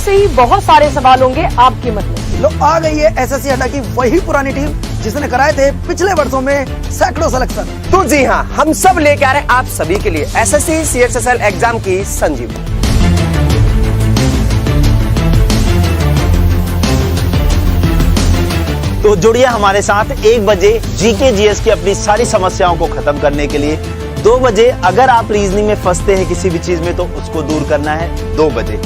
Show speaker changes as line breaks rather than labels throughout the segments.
ऐसे ही बहुत सारे सवाल होंगे आपके मन में।
लो आ गई है एसएससी अड्डा की वही पुरानी टीम जिसने कराए थे पिछले वर्षों में सैकड़ों सिलेक्शन।
तो जी हाँ, हम सब लेके आ रहे हैं आप सभी के लिए एसएससी सीएचएसएल एग्जाम की संजीवनी।
तो जुड़िए हमारे साथ 1 बजे जीके जीएस की अपनी सारी समस्याओं को खत्म करने के लिए। 2 बजे अगर आप रीजनिंग में फंसते हैं किसी भी चीज में तो उसको दूर करना है 2 बजे।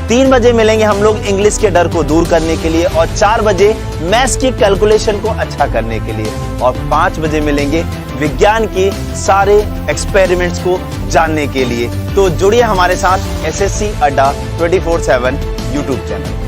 3 बजे मिलेंगे हम लोग इंग्लिश के डर को दूर करने के लिए और 4 बजे मैथ्स की कैलकुलेशन को अच्छा करने के लिए और 5 बजे मिलेंगे विज्ञान के सारे एक्सपेरिमेंट्स को जानने के लिए। तो जुड़िए हमारे साथ SSC Adda 24/7 YouTube channel.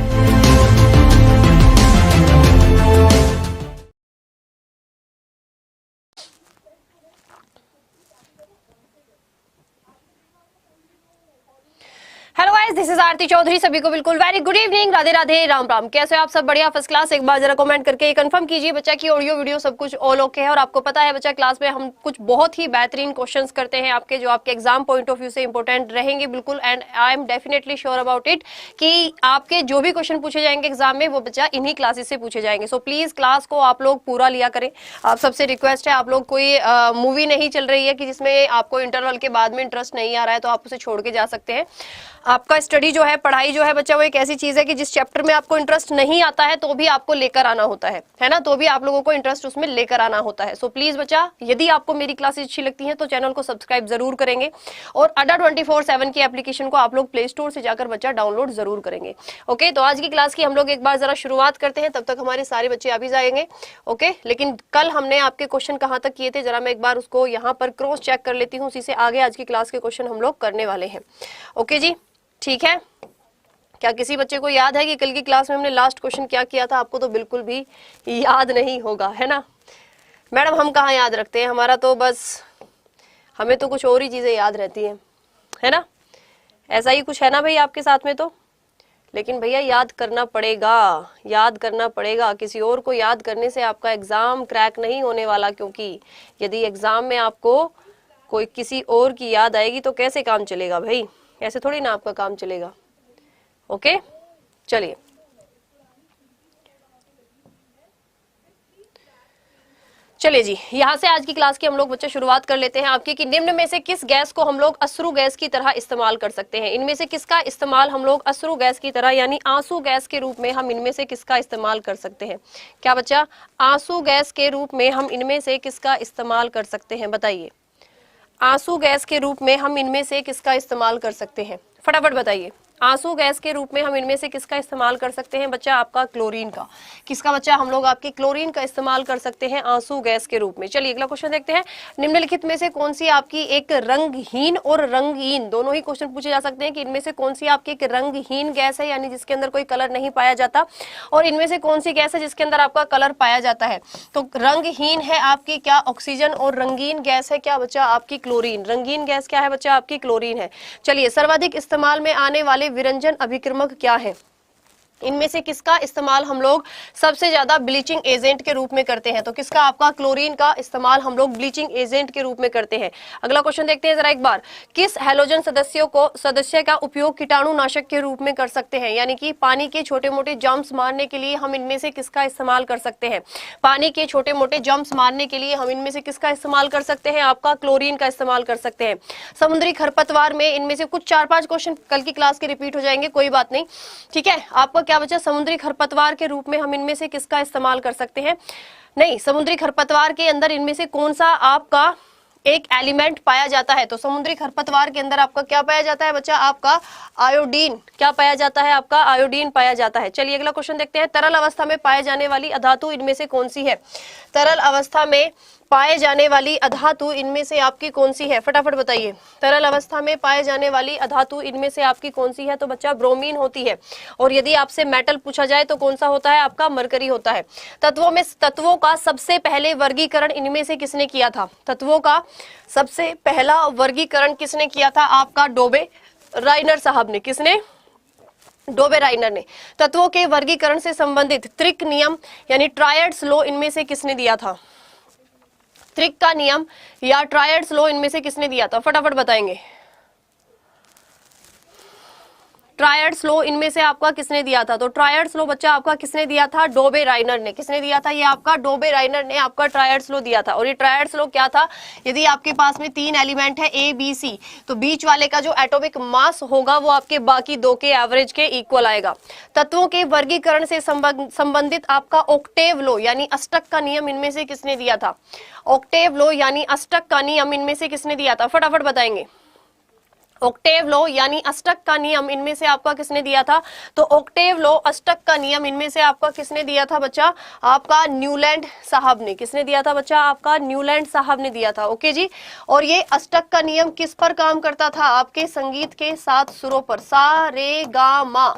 Hello guys, this is Aarti Chaudhary. सभी को बिल्कुल very good evening, Radhe Radhe, Ram Ram. कैसे हो आप सब? बढ़िया, फर्स्ट क्लास। एक बार जरा कमेंट करके कंफर्म कीजिए बच्चा की ऑडियो वीडियो सब कुछ ऑल ओके है। और आपको पता है बच्चा, क्लास में हम कुछ बहुत ही बेहतरीन क्वेश्चंस करते हैं आपके, जो आपके एग्जाम पॉइंट ऑफ व्यू से इंपॉर्टेंट रहेंगे बिल्कुल। And I am definitely sure about it कि आपके जो भी क्वेश्चन पूछे जाएंगे एग्जाम में वो बच्चा इन्हीं क्लासेस से पूछे जाएंगे। सो प्लीज क्लास को आप लोग पूरा लिया करें। आप सबसे रिक्वेस्ट है, आप लोग कोई मूवी नहीं चल रही है कि जिसमें आपको इंटरवल के बाद में इंटरेस्ट नहीं आ रहा है तो आप उसे छोड़ के जा सकते हैं। आपका स्टडी जो है, पढ़ाई जो है बच्चा, वो एक ऐसी चीज है कि जिस चैप्टर में आपको इंटरेस्ट नहीं आता है तो भी आपको लेकर आना होता है ना, तो भी आप लोगों को इंटरेस्ट उसमें लेकर आना होता है। सो प्लीज बच्चा, यदि आपको मेरी क्लासेस अच्छी लगती हैं तो चैनल को सब्सक्राइब जरूर करेंगे और अड्डा 24/7 की एप्लीकेशन को आप लोग प्ले स्टोर से जाकर बच्चा डाउनलोड जरूर करेंगे। ओके, तो आज की क्लास की हम लोग एक बार जरा शुरुआत करते हैं, तब तक हमारे सारे बच्चे आ भी जाएंगे। ओके, लेकिन कल हमने आपके क्वेश्चन कहाँ तक किए थे, जरा मैं एक बार उसको यहाँ पर क्रॉस चेक कर लेती हूँ, उसी से आगे आज की क्लास के क्वेश्चन हम लोग करने वाले हैं। ओके जी, ठीक है। क्या किसी बच्चे को याद है कि कल की क्लास में हमने लास्ट क्वेश्चन क्या किया था? आपको तो बिल्कुल भी याद नहीं होगा, है ना मैडम? हम कहाँ याद रखते हैं, हमारा तो बस, हमें तो कुछ और ही चीजें याद रहती हैं, है ना? ऐसा ही कुछ है ना भाई आपके साथ में तो? लेकिन भैया याद करना पड़ेगा, याद करना पड़ेगा। किसी और को याद करने से आपका एग्जाम क्रैक नहीं होने वाला, क्योंकि यदि एग्जाम में आपको कोई किसी और की याद आएगी तो कैसे काम चलेगा भाई? ऐसे थोड़ी ना आपका काम चलेगा। ओके, चलिए चलिए जी, यहाँ से आज की क्लास की हम लोग बच्चे शुरुआत कर लेते हैं आपकी कि निम्न में से किस गैस को हम लोग अश्रु गैस की तरह इस्तेमाल कर सकते हैं। इनमें से किसका इस्तेमाल हम लोग अश्रु गैस की तरह यानी आंसू गैस के रूप में हम इनमें से किसका इस्तेमाल कर सकते हैं? क्या बच्चा? आंसू गैस के रूप में हम इनमें से किसका इस्तेमाल कर सकते हैं? बताइए, आंसू गैस के रूप में हम इनमें से किसका इस्तेमाल कर सकते हैं? फटाफट बताइए। आंसू गैस के रूप में हम इनमें से किसका इस्तेमाल कर सकते हैं बच्चा? आपका क्लोरीन का। किसका बच्चा? हम लोग आपकी क्लोरीन का इस्तेमाल कर सकते हैं आंसू गैस के रूप में। चलिए अगला क्वेश्चन देखते हैं। निम्नलिखित में से कौन सी आपकी एक रंगहीन और रंगीन, दोनों ही क्वेश्चन पूछे जा सकते हैं कि इनमें से कौन सी आपकी एक रंगहीन गैस है यानी जिसके अंदर कोई कलर नहीं पाया जाता, और इनमें से कौन सी गैस है जिसके अंदर आपका कलर पाया जाता है? तो रंगहीन है आपकी क्या? ऑक्सीजन। और रंगीन गैस है क्या बच्चा? आपकी क्लोरीन। रंगीन गैस क्या है बच्चा? आपकी क्लोरीन है। चलिए, सर्वाधिक इस्तेमाल में आने वाले विरंजन अभिक्रमक क्या है? इनमें से किसका इस्तेमाल हम लोग सबसे ज्यादा ब्लीचिंग एजेंट के रूप में करते हैं? तो किसका? आपका क्लोरीन का इस्तेमाल हम लोग ब्लीचिंग एजेंट के रूप में करते हैं। अगला क्वेश्चन देखते हैं जरा एक बार। किस हैलोजन सदस्य का उपयोग कीटाणुनाशक के रूप में कर सकते हैं? यानी कि पानी के छोटे मोटे जर्म्स मारने के लिए हम इनमें से किसका इस्तेमाल कर सकते हैं? पानी के छोटे मोटे जर्म्स मारने के लिए हम इनमें से किसका इस्तेमाल कर सकते हैं? आपका क्लोरीन का इस्तेमाल कर सकते हैं। समुद्री खरपतवार में इनमें से कुछ 4-5 क्वेश्चन कल की क्लास के रिपीट हो जाएंगे, कोई बात नहीं, ठीक है। आपका क्या बच्चा? समुद्री खरपतवार के रूप में हम इनमें से किसका इस्तेमाल कर सकते हैं? नहीं, समुद्री खरपतवार के अंदर इनमें से कौन सा आपका एक एलिमेंट पाया जाता है? तो समुद्री खरपतवार के अंदर आपका क्या पाया जाता है बच्चा? आपका आयोडीन। क्या पाया जाता है? आपका आयोडीन पाया जाता है। चलिए अगला क्वेश्चन देखते हैं। तरल अवस्था में पाए जाने वाली अधातु इनमें से कौन सी है? तरल अवस्था में पाए जाने वाली अधातु इनमें से आपकी कौन सी है? फटाफट बताइए। तरल अवस्था में पाए जाने वाली अधातु इनमें से आपकी कौन सी है? तो बच्चा ब्रोमीन होती है। और यदि आपसे मेटल पूछा जाए तो कौन सा होता है? आपका मरकरी होता है। तत्वों का सबसे पहले वर्गीकरण इनमें से किसने किया था? तत्वों का सबसे पहला वर्गीकरण किसने किया था? आपका डोबे राइनर साहब ने। किसने? डोबे राइनर ने। तत्वों के वर्गीकरण से संबंधित त्रिक नियम यानी ट्रायड्स लॉ इनमें से किसने दिया था? त्रिक का नियम या ट्रायड्स लॉ इनमें से किसने दिया था? फटाफट बताएंगे। ट्रायड्स लॉ इनमें से आपका किसने दिया था? तो ट्रायड्स लॉ बच्चा आपका किसने दिया था? डोबे राइनर ने। किसने दिया था? ये आपका डोबे राइनर ने आपका ट्रायड्स लॉ दिया था। और ये ट्रायड्स लॉ क्या था? यदि आपके पास में 3 एलिमेंट है ए बी सी, तो बीच वाले का जो एटॉमिक मास होगा वो आपके बाकी 2 के एवरेज के इक्वल आएगा। तत्वों के वर्गीकरण से संबंधित आपका ऑक्टेव लॉ यानी अष्टक का नियम इनमें से किसने दिया था? ऑक्टेव लॉ यानी अष्टक का नियम इनमें से किसने दिया था? फटाफट बताएंगे। ऑक्टेव लॉ यानी अष्टक का नियम इनमें से आपका किसने दिया था? तो ऑक्टेव लॉ अष्टक का नियम इनमें से आपका किसने दिया था बच्चा? आपका न्यूलैंड साहब ने। किसने दिया था बच्चा? आपका न्यूलैंड साहब ने दिया था। ओके जी। और ये अष्टक का नियम किस पर काम करता था? आपके संगीत के 7 सुरों पर, सा रे गा मा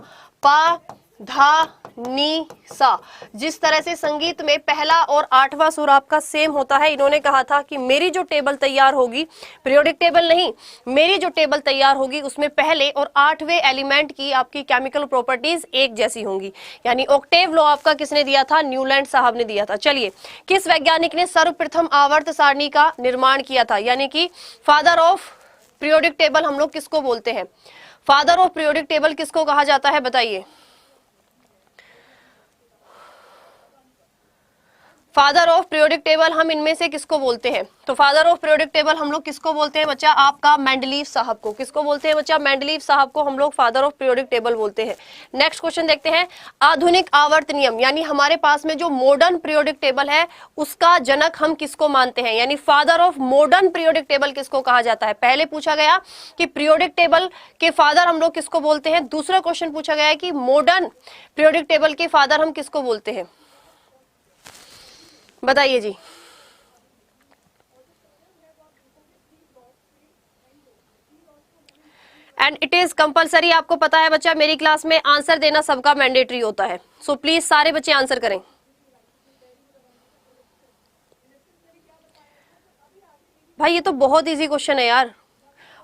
पा धा नी सा। जिस तरह से संगीत में पहला और 8वां सुर आपका सेम होता है, इन्होंने कहा था कि मेरी जो टेबल तैयार होगी, पीरियोडिक टेबल नहीं, मेरी जो टेबल तैयार होगी उसमें पहले और 8वें एलिमेंट की आपकी केमिकल प्रॉपर्टीज एक जैसी होंगी। यानी ऑक्टेव लॉ आपका किसने दिया था? न्यूलैंड साहब ने दिया था। चलिए, किस वैज्ञानिक ने सर्वप्रथम आवर्त सारणी का निर्माण किया था? यानी कि फादर ऑफ पीरियोडिक टेबल हम लोग किसको बोलते हैं? फादर ऑफ पीरियोडिक टेबल किसको कहा जाता है? बताइए। फादर ऑफ पीरियोडिक टेबल हम इनमें से किसको बोलते हैं? तो फादर ऑफ पीरियोडिक टेबल हम लोग किसको बोलते हैं बच्चा? आपका मेंडलीव साहब को। किसको बोलते हैं बच्चा? मेंडलीव साहब को हम लोग फादर ऑफ पीरियोडिक टेबल बोलते हैं। नेक्स्ट क्वेश्चन देखते हैं। आधुनिक आवर्त नियम यानी हमारे पास में जो मॉडर्न पीरियोडिक टेबल है उसका जनक हम किसको मानते हैं? यानी father of modern periodic table किसको कहा जाता है? पहले पूछा गया कि पीरियोडिक टेबल के फादर हम लोग किसको बोलते हैं। दूसरा क्वेश्चन पूछा गया है कि मॉडर्न पीरियोडिक टेबल के फादर हम किसको बोलते हैं? बताइए जी। And it is compulsory. आपको पता है बच्चा, मेरी क्लास में आंसर देना सबका मैंडेटरी होता है। सो प्लीज सारे बच्चे आंसर करें। भाई ये तो बहुत इजी क्वेश्चन है यार।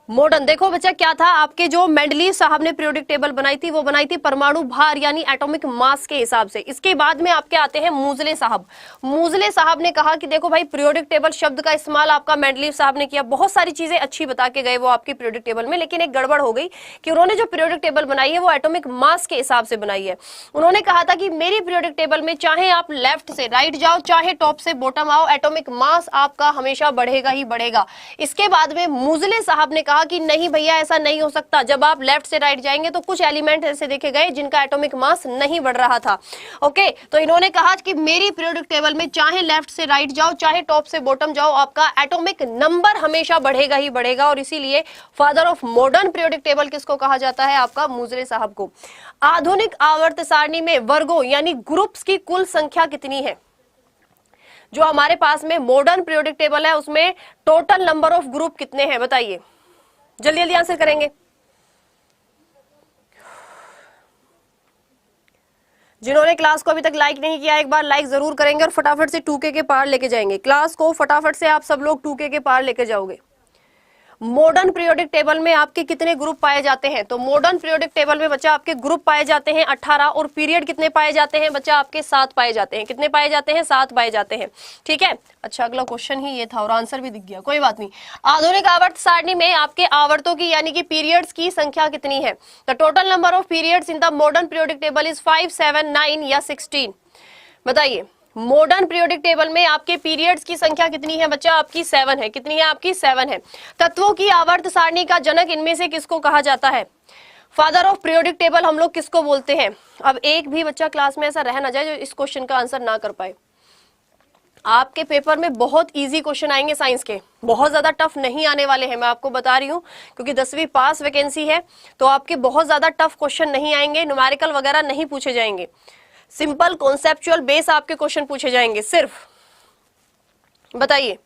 मॉडर्न देखो बच्चा क्या था, आपके जो मेंडलीव साहब ने पीरियोडिक टेबल बनाई थी वो बनाई थी परमाणु भार यानी एटॉमिक मास के हिसाब से। इसके बाद में आपके आते हैं मूजले साहब। मूजले साहब ने कहा कि देखो भाई पीरियोडिक टेबल शब्द का इस्तेमाल आपका मेंडलीव साहब ने किया। बहुत सारी चीजें अच्छी बता के गए वो आपकी पीरियोडिक टेबल में, लेकिन एक गड़बड़ हो गई कि उन्होंने जो पीरियोडिक टेबल बनाई है वो एटॉमिक मास के हिसाब से बनाई है। उन्होंने कहा था कि मेरी पीरियोडिक टेबल में चाहे आप लेफ्ट से राइट जाओ चाहे टॉप से बॉटम आओ, एटॉमिक मास आपका हमेशा बढ़ेगा ही बढ़ेगा। इसके बाद में मूजले साहब ने कहा कि नहीं भैया ऐसा नहीं हो सकता, जब आप लेफ्ट से राइट जाएंगे तो कुछ एलिमेंट ऐसे देखे गए जिनका एटॉमिक मास नहीं बढ़ रहा था। ओके, तो इन्होंने कहा कि मेरी पीरियोडिक टेबल में चाहे लेफ्ट से राइट जाओ चाहे टॉप से बॉटम जाओ, आपका एटॉमिक नंबर हमेशा बढ़ेगा ही बढ़ेगा। और इसीलिए father of modern periodic table किसको कहा जाता है? आपका मूजले साहब को। आधुनिक आवर्त सारणी में वर्गों यानी ग्रुप्स की कुल संख्या कितनी है? जो हमारे पास में मॉडर्न पीरियोडिक टेबल है उसमें टोटल नंबर ऑफ ग्रुप कितने हैं? बताइए, जल्दी जल्दी आंसर करेंगे। जिन्होंने क्लास को अभी तक लाइक नहीं किया एक बार लाइक जरूर करेंगे और फटाफट से 2K के पार लेके जाएंगे। क्लास को फटाफट से आप सब लोग 2K के पार लेके जाओगे। मॉडर्न पीरियोडिक टेबल में आपके कितने ग्रुप पाए जाते हैं? तो मॉडर्न पीरियोडिक टेबल में बच्चा आपके ग्रुप पाए जाते हैं 18 और पीरियड कितने पाए जाते हैं बच्चा? आपके 7 पाए जाते हैं। कितने पाए जाते हैं? 7 पाए जाते हैं। ठीक है, अच्छा अगला क्वेश्चन ही ये था और आंसर भी दिख गया, कोई बात नहीं। आधुनिक आवर्त सारणी में आपके आवर्तों की यानी कि पीरियड्स की संख्या कितनी है? The total number of periods in the modern periodic table is 5, 7, 9 या 16। बताइए, मॉडर्न पीरियोडिक टेबल में आपके पीरियड्स की संख्या कितनी है बच्चा? आपकी 7 है। कितनी है? आपकी 7 है। तत्वों की आवर्त सारणी का जनक इनमें से किसको कहा जाता है? फादर ऑफ पीरियोडिक टेबल हम लोग किसको बोलते हैं? अब एक भी बच्चा क्लास में ऐसा रह ना जाए जो इस क्वेश्चन का आंसर ना कर पाए। आपके पेपर में बहुत इजी क्वेश्चन आएंगे साइंस के, बहुत ज्यादा टफ नहीं आने वाले हैं, मैं आपको बता रही हूँ, क्योंकि 10वीं पास वैकेंसी है तो आपके बहुत ज्यादा टफ क्वेश्चन नहीं आएंगे, न्यूमेरिकल वगैरह नहीं पूछे जाएंगे, सिंपल कॉन्सेप्चुअल बेस आपके क्वेश्चन पूछे जाएंगे सिर्फ। बताइए,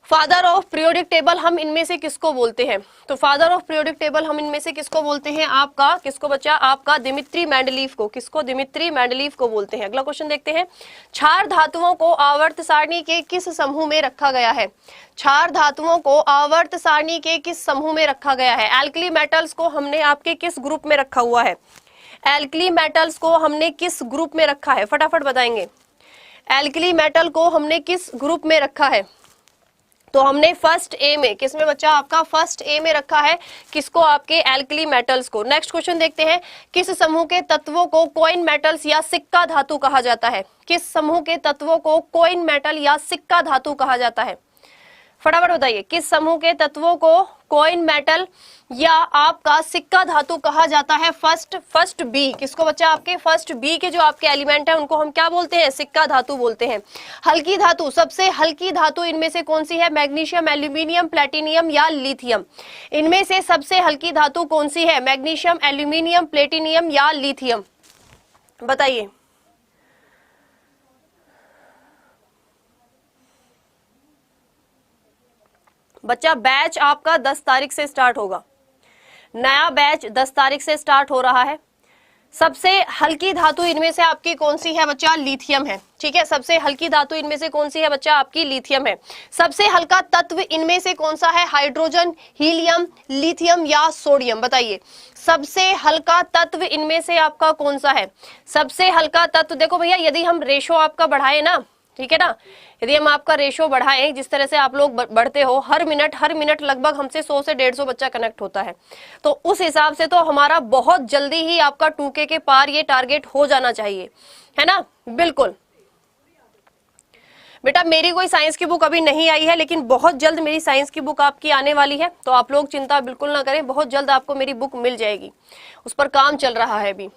फादर ऑफ पीरियोडिक टेबल हम इनमें से किसको बोलते हैं? तो फादर ऑफ पीरियोडिक टेबल हम इनमें से किसको बोलते हैं? आपका किसको बच्चा? आपका दिमित्री मेंडलीव को। किसको? दिमित्री मेंडलीव को बोलते हैं। अगला क्वेश्चन देखते हैं। क्षार धातुओं को आवर्त सारणी के किस समूह में रखा गया है? क्षार धातुओं को आवर्त सारणी के किस समूह में रखा गया है? एल्कली मेटल्स को हमने आपके किस ग्रुप में रखा हुआ है? एल्कली मेटल्स को हमने किस ग्रुप में रखा है? फटाफट बताएंगे। एल्कली मेटल को हमने किस ग्रुप में रखा है? तो हमने फर्स्ट ए में, किसमें बच्चा आपका फर्स्ट ए में रखा है किसको, आपके एल्कली मेटल्स को। नेक्स्ट क्वेश्चन देखते हैं, किस समूह के तत्वों को कॉइन मेटल्स या सिक्का धातु कहा जाता है। किस समूह के तत्वों को कॉइन मेटल या सिक्का धातु कहा जाता है, फटाफट बताइए। किस समूह के तत्वों को कॉइन मेटल या आपका सिक्का धातु कहा जाता है। फर्स्ट बी, किसको बच्चा, आपके फर्स्ट बी के जो आपके एलिमेंट है उनको हम क्या बोलते हैं, सिक्का धातु बोलते हैं। हल्की धातु, सबसे हल्की धातु इनमें से कौन सी है, मैग्नीशियम, एल्यूमिनियम, प्लेटिनियम या लिथियम। इनमें से सबसे हल्की धातु कौन सी है, मैग्नीशियम, एल्यूमिनियम, प्लेटिनियम या लिथियम, बताइए। बच्चा बैच आपका 10 तारीख से स्टार्ट होगा, नया बैच 10 तारीख से स्टार्ट हो रहा है। सबसे हल्की धातु इनमें से आपकी कौन सी है बच्चा, लिथियम है। ठीक है, सबसे हल्की धातु इनमें से कौन सी है बच्चा, आपकी लिथियम है। सबसे हल्का तत्व इनमें से कौन सा है, हाइड्रोजन, हीलियम, लिथियम या सोडियम, बताइए। सबसे हल्का तत्व इनमें से आपका कौन सा है, सबसे हल्का तत्व। देखो भैया, यदि हम रेशो आपका बढ़ाए ना, ठीक है ना, यदि हम आपका रेशो बढ़ाएं, जिस तरह से आप लोग बढ़ते हो, हर मिनट लगभग हमसे 100 से 150 बच्चा कनेक्ट होता है, तो उस हिसाब से तो हमारा बहुत जल्दी ही आपका 2K के पार ये टारगेट हो जाना चाहिए, है ना। बिल्कुल बेटा, मेरी कोई साइंस की बुक अभी नहीं आई है, लेकिन बहुत जल्द मेरी साइंस की बुक आपकी आने वाली है, तो आप लोग चिंता बिल्कुल ना करें, बहुत जल्द आपको मेरी बुक मिल जाएगी, उस पर काम चल रहा है अभी।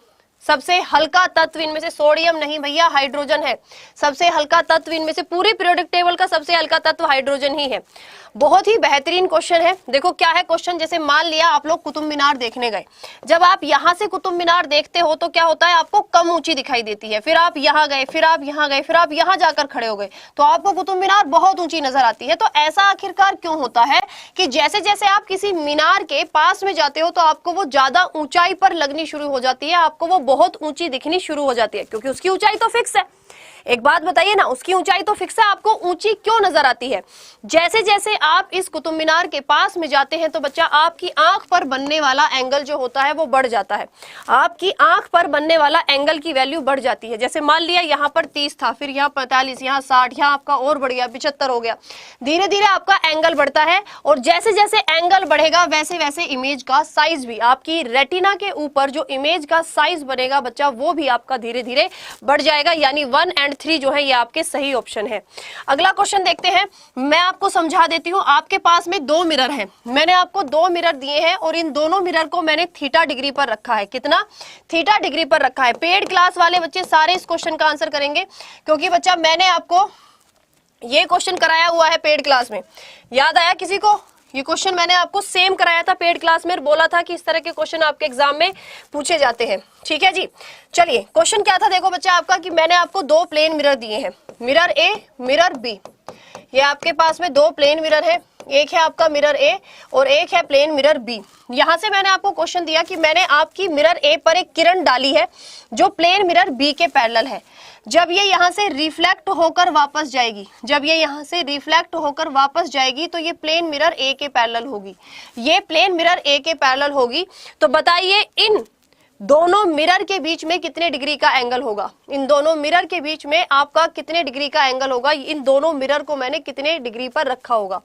सबसे हल्का तत्व इनमें से सोडियम नहीं भैया, हाइड्रोजन है। सबसे हल्का तत्व इनमें से, पूरे पीरियोडिक टेबल का सबसे हल्का तत्व हाइड्रोजन ही है। बहुत ही बेहतरीन क्वेश्चन है। देखो क्या है क्वेश्चन, जैसे मान लिया आप लोग कुतुब मीनार देखने गए, जब आप यहाँ से कुतुब मीनार देखते हो तो क्या होता है, आपको कम ऊंची दिखाई देती है, फिर आप यहाँ गए, फिर आप यहाँ गए, फिर आप यहाँ जाकर खड़े हो गए, तो आपको कुतुब मीनार बहुत ऊंची नजर आती है। तो ऐसा आखिरकार क्यों होता है कि जैसे जैसे आप किसी मीनार के पास में जाते हो तो आपको वो ज्यादा ऊंचाई पर लगनी शुरू हो जाती है, आपको वो बहुत ऊंची दिखनी शुरू हो जाती है, क्योंकि उसकी ऊंचाई तो फिक्स है। एक बात बताइए ना, उसकी ऊंचाई तो फिक्स है, आपको ऊंची क्यों नजर आती है। जैसे जैसे आप इस कुतुब मीनार के पास में जाते हैं तो बच्चा आपकी आंख पर बनने वाला एंगल जो होता है वो बढ़ जाता है, आपकी आंख पर बनने वाला एंगल की वैल्यू बढ़ जाती है। जैसे मान लिया यहाँ पर 30 था, फिर यहाँ 45, यहाँ 60, यहाँ आपका और बढ़ गया 75 हो गया, धीरे धीरे आपका एंगल बढ़ता है, और जैसे जैसे एंगल बढ़ेगा वैसे वैसे इमेज का साइज भी, आपकी रेटिना के ऊपर जो इमेज का साइज बनेगा बच्चा, वो भी आपका धीरे धीरे बढ़ जाएगा। यानी 1 और 3 जो है ये आपके सही ऑप्शन है। अगला क्वेश्चन देखते हैं, मैं आपको समझा देती हूँ। आपके पास में 2 मिरर हैं, मैंने आपको 2 मिरर दिए हैं और इन दोनों मिरर को मैंने थीटा डिग्री पर रखा है। कितना, थीटा डिग्री पर रखा है। पेड क्लास वाले बच्चे सारे इस क्वेश्चन का आंसर करेंगे, क्योंकि बच्चा मैंने आपको ये क्वेश्चन कराया हुआ है पेड क्लास में। याद आया किसी को, ये क्वेश्चन मैंने आपको सेम कराया था पेड क्लास में, बोला था कि इस तरह के क्वेश्चन आपके एग्जाम में पूछे जाते हैं। ठीक है जी, चलिए क्वेश्चन क्या था, देखो बच्चा आपका कि मैंने आपको 2 प्लेन मिरर दिए हैं, मिरर ए, मिरर बी। ये आपके पास में 2 प्लेन मिरर है, एक है आपका मिरर ए और एक है प्लेन मिरर बी। यहां से मैंने आपको क्वेश्चन दिया कि मैंने आपकी मिरर ए पर एक किरण डाली है जो प्लेन मिरर बी के पैरेलल है। जब ये यहाँ से रिफ्लेक्ट होकर वापस जाएगी, जब ये यहाँ से रिफ्लेक्ट होकर वापस जाएगी तो ये प्लेन मिरर ए के पैरेलल होगी, ये प्लेन मिरर ए के पैरेलल होगी। तो बताइए इन दोनों मिरर के बीच में कितने डिग्री का एंगल होगा, इन दोनों मिरर के बीच में आपका कितने डिग्री का एंगल होगा, इन दोनों मिरर को मैंने कितने डिग्री पर रखा होगा।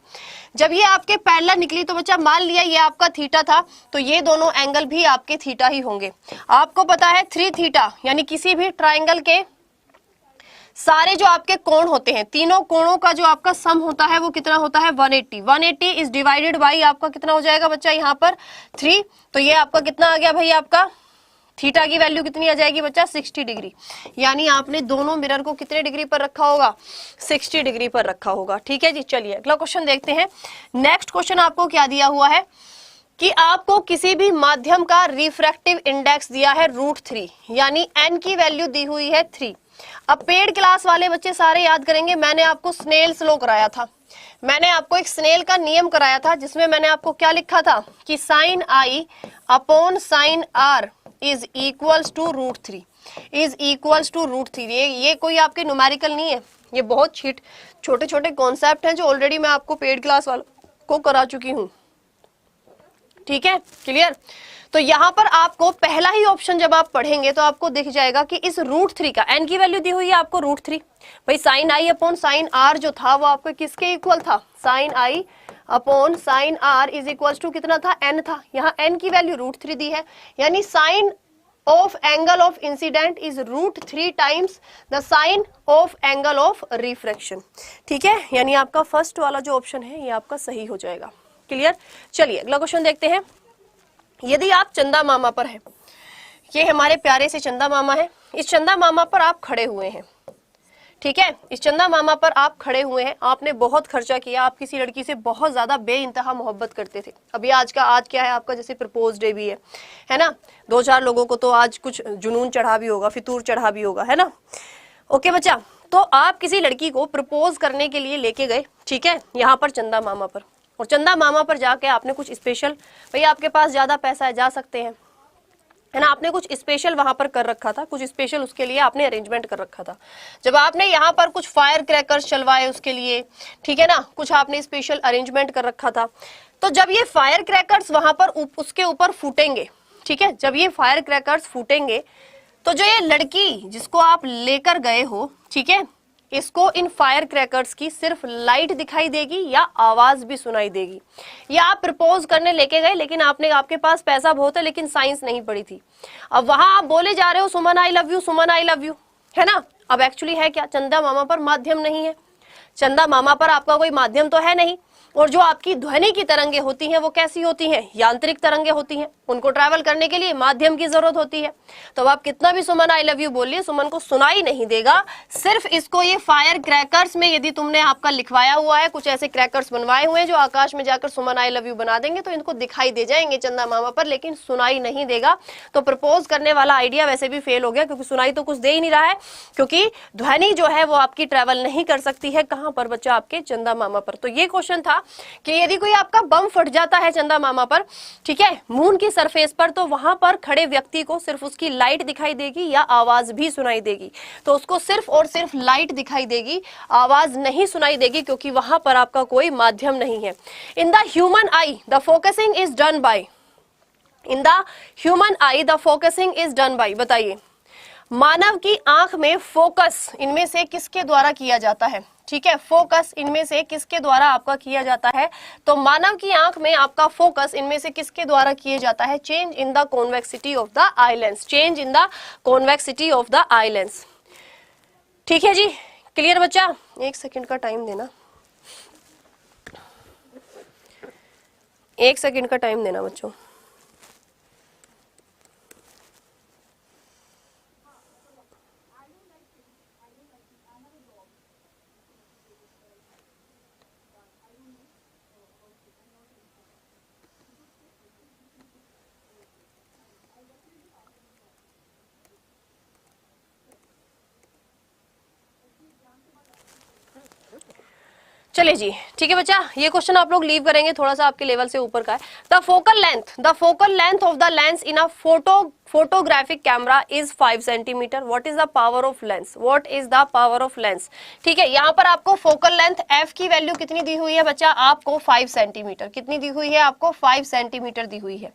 जब ये आपके पैरेलल निकली तो बच्चा मान लिया ये आपका थीटा था, तो ये दोनों एंगल भी आपके थीटा ही होंगे। आपको पता है 3 थीटा, यानी किसी भी ट्राइंगल के सारे जो आपके कोण होते हैं, तीनों कोणों का जो आपका सम होता है वो कितना होता है, 180। 180 इज डिवाइडेड बाई आपका कितना हो जाएगा बच्चा, यहाँ पर 3, तो ये आपका कितना आ गया भाई, आपका थीटा की वैल्यू कितनी आ जाएगी बच्चा, 60 डिग्री। यानी आपने दोनों मिरर को कितने डिग्री पर रखा होगा, 60 डिग्री पर रखा होगा। ठीक है जी, चलिए अगला क्वेश्चन देखते हैं। नेक्स्ट क्वेश्चन आपको क्या दिया हुआ है कि आपको किसी भी माध्यम का रिफ्रैक्टिव इंडेक्स दिया है √3, यानी n की वैल्यू दी हुई है 3। अब पेड क्लास वाले बच्चे सारे याद करेंगे, मैंने आपको स्नेल्स लॉ कराया था, मैंने आपको एक स्नेल का नियम कराया था, जिसमें मैंने आपको क्या लिखा था कि sin i upon sin r is equals to √3, is equals to √3। ये कोई आपके न्यूमेरिकल नहीं है, ये बहुत छोटे छोटे कॉन्सेप्ट हैं जो ऑलरेडी मैं आपको पेड क्लास वालों को करा चुकी हूँ। ठीक है, क्लियर। तो यहां पर आपको पहला ही ऑप्शन जब आप पढ़ेंगे तो आपको दिख जाएगा कि इस √3 का n की वैल्यू दी हुई है आपको √3, भाई sine i upon sine r जो था वो आपको किसके इक्वल था, sine i upon sine r is equal to कितना था, n था। यहाँ n की वैल्यू √3 दी है, यानी sine of angle of incident is √3 times the sine of angle of refraction. ठीक है, यानी आपका फर्स्ट वाला जो ऑप्शन है ये आपका सही हो जाएगा। क्लियर। चलिए अगला क्वेश्चन देखते हैं। यदि आप चंदा मामा पर है, ये हमारे प्यारे से चंदा मामा है, इस चंदा मामा पर आप खड़े हुए हैं, ठीक है, इस चंदा मामा पर आप खड़े हुए हैं, आपने बहुत खर्चा किया, आप किसी लड़की से बहुत ज्यादा बेइंतहा मोहब्बत करते थे। अभी आज क्या है आपका, जैसे प्रपोज डे भी है ना, 2-4 लोगों को तो आज कुछ जुनून चढ़ा भी होगा, फितूर चढ़ा भी होगा, है ना। ओके बच्चा, तो आप किसी लड़की को प्रपोज करने के लिए लेके गए, ठीक है, यहाँ पर चंदा मामा पर, और चंदा मामा पर जाके आपने कुछ स्पेशल, भाई आपके पास ज्यादा पैसा है, जा सकते हैं, है ना, आपने कुछ स्पेशल वहां पर कर रखा था, कुछ स्पेशल उसके लिए आपने अरेंजमेंट कर रखा था। जब आपने यहाँ पर कुछ फायर क्रैकर्स चलवाए उसके लिए, ठीक है ना, कुछ आपने स्पेशल अरेंजमेंट कर रखा था, तो जब ये फायर क्रैकर्स वहां पर उसके ऊपर फूटेंगे, ठीक है, जब ये फायर क्रैकर्स फूटेंगे तो जो ये लड़की जिसको आप लेकर गए हो, ठीक है, इसको इन फायर क्रैकर्स की सिर्फ लाइट दिखाई देगी या आवाज भी सुनाई देगी। या आप प्रपोज करने लेके गए, लेकिन आपके पास पैसा बहुत है लेकिन साइंस नहीं पढ़ी थी, अब वहां आप बोले जा रहे हो Suman I love you, Suman I love you, है ना। अब एक्चुअली है क्या, चंदा मामा पर माध्यम नहीं है, चंदा मामा पर आपका कोई माध्यम तो है नहीं, और जो आपकी ध्वनि की तरंगे होती हैं वो कैसी होती हैं, यांत्रिक तरंगे होती हैं, उनको ट्रैवल करने के लिए माध्यम की जरूरत होती है। तो अब आप कितना भी सुमन आई लव यू बोलिए, सुमन को सुनाई नहीं देगा। सिर्फ इसको ये फायर क्रैकर्स में यदि तुमने आपका लिखवाया हुआ है, कुछ ऐसे क्रैकर्स बनवाए हुए हैं जो आकाश में जाकर सुमन आई लव यू बना देंगे, तो इनको दिखाई दे जाएंगे चंदा मामा पर, लेकिन सुनाई नहीं देगा। तो प्रपोज करने वाला आइडिया वैसे भी फेल हो गया, क्योंकि सुनाई तो कुछ दे ही नहीं रहा है, क्योंकि ध्वनि जो है वो आपकी ट्रैवल नहीं कर सकती है। कहां पर बच्चा, आपके चंदा मामा पर। तो ये क्वेश्चन था कि यदि कोई आपका बम फट जाता है चंदा मामा पर, ठीक है, मून की सरफेस पर, तो वहां पर खड़े व्यक्ति को सिर्फ उसकी लाइट दिखाई देगी या आवाज भी सुनाई देगी। तो उसको सिर्फ और सिर्फ लाइट दिखाई देगी, आवाज नहीं सुनाई देगी, क्योंकि वहां पर आपका कोई माध्यम नहीं है। In the human I the focusing is done by, in the human I the focusing is done by, बताइए मानव की आंख में फोकस इनमें से किसके द्वारा किया जाता है, ठीक है, फोकस इनमें से किसके द्वारा आपका किया जाता है। तो मानव की आंख में आपका फोकस इनमें से किसके द्वारा किया जाता है, change in the convexity of the eye lens, change in the convexity of the eye lens. ठीक है जी, क्लियर बच्चा। 1 सेकंड का टाइम देना, 1 सेकंड का टाइम देना बच्चों। चलिए जी, ठीक है बच्चा, ये क्वेश्चन आप लोग लीव करेंगे, थोड़ा सा आपके लेवल से ऊपर का है। The focal length of the lens in a photographic camera is 5 centimetre. What is the power of lens, what is the power of lens. ठीक है, यहाँ पर आपको फोकल लेंथ f की वैल्यू कितनी दी हुई है बच्चा, आपको 5 सेंटीमीटर, कितनी दी हुई है आपको, 5 सेंटीमीटर दी हुई है।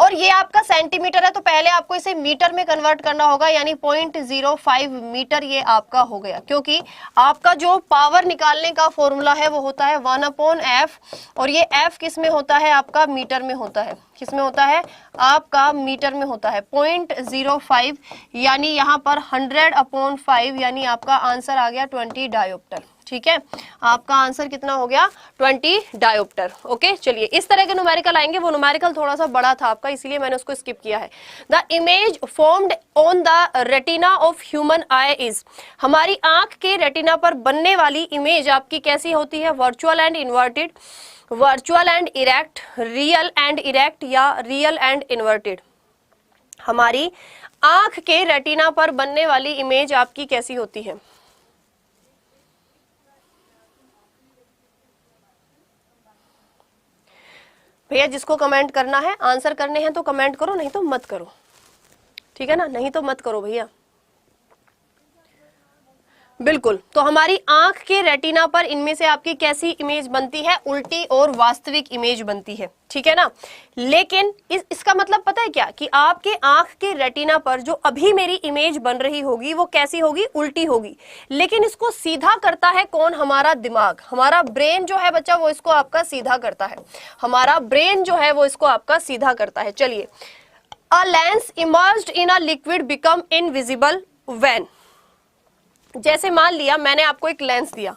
और ये आपका सेंटीमीटर है, तो पहले आपको इसे मीटर में कन्वर्ट करना होगा, यानी 0.05 मीटर ये आपका हो गया, क्योंकि आपका जो पावर निकालने का फॉर्मूला है वो होता है 1/f, और ये f किस में होता है आपका, मीटर में होता है, किस में होता है आपका, मीटर में होता है। 0.05 यानी यहाँ पर 100/5, यानी आपका आंसर आ गया 20 डायोप्टर। ठीक है, आपका आंसर कितना हो गया, 20 डायोप्टर। ओके, चलिए इस तरह के न्यूमेरिकल आएंगे, वो न्यूमेरिकल थोड़ा सा बड़ा था आपका, इसीलिए मैंने उसको स्किप किया है। The image formed on the retina of human I is, हमारी आंख के रेटिना पर बनने वाली इमेज आपकी कैसी होती है, virtual and inverted, virtual and erect, real and erect, या रियल एंड इन्वर्टेड। हमारी आंख के रेटिना पर बनने वाली इमेज आपकी कैसी होती है, भैया जिसको कमेंट करना है, आंसर करने हैं तो कमेंट करो, नहीं तो मत करो, ठीक है ना, नहीं तो मत करो भैया। बिल्कुल। तो हमारी आंख के रेटिना पर इनमें से आपकी कैसी इमेज बनती है? उल्टी और वास्तविक इमेज बनती है, ठीक है ना। लेकिन इसका मतलब पता है क्या, कि आपके आंख के रेटिना पर जो अभी मेरी इमेज बन रही होगी वो कैसी होगी? उल्टी होगी। लेकिन इसको सीधा करता है कौन? हमारा दिमाग, हमारा ब्रेन जो है बच्चा वो इसको आपका सीधा करता है। हमारा ब्रेन जो है वो इसको आपका सीधा करता है। चलिए, a lens emerged in a liquid become invisible when. जैसे मान लिया मैंने आपको एक लेंस दिया,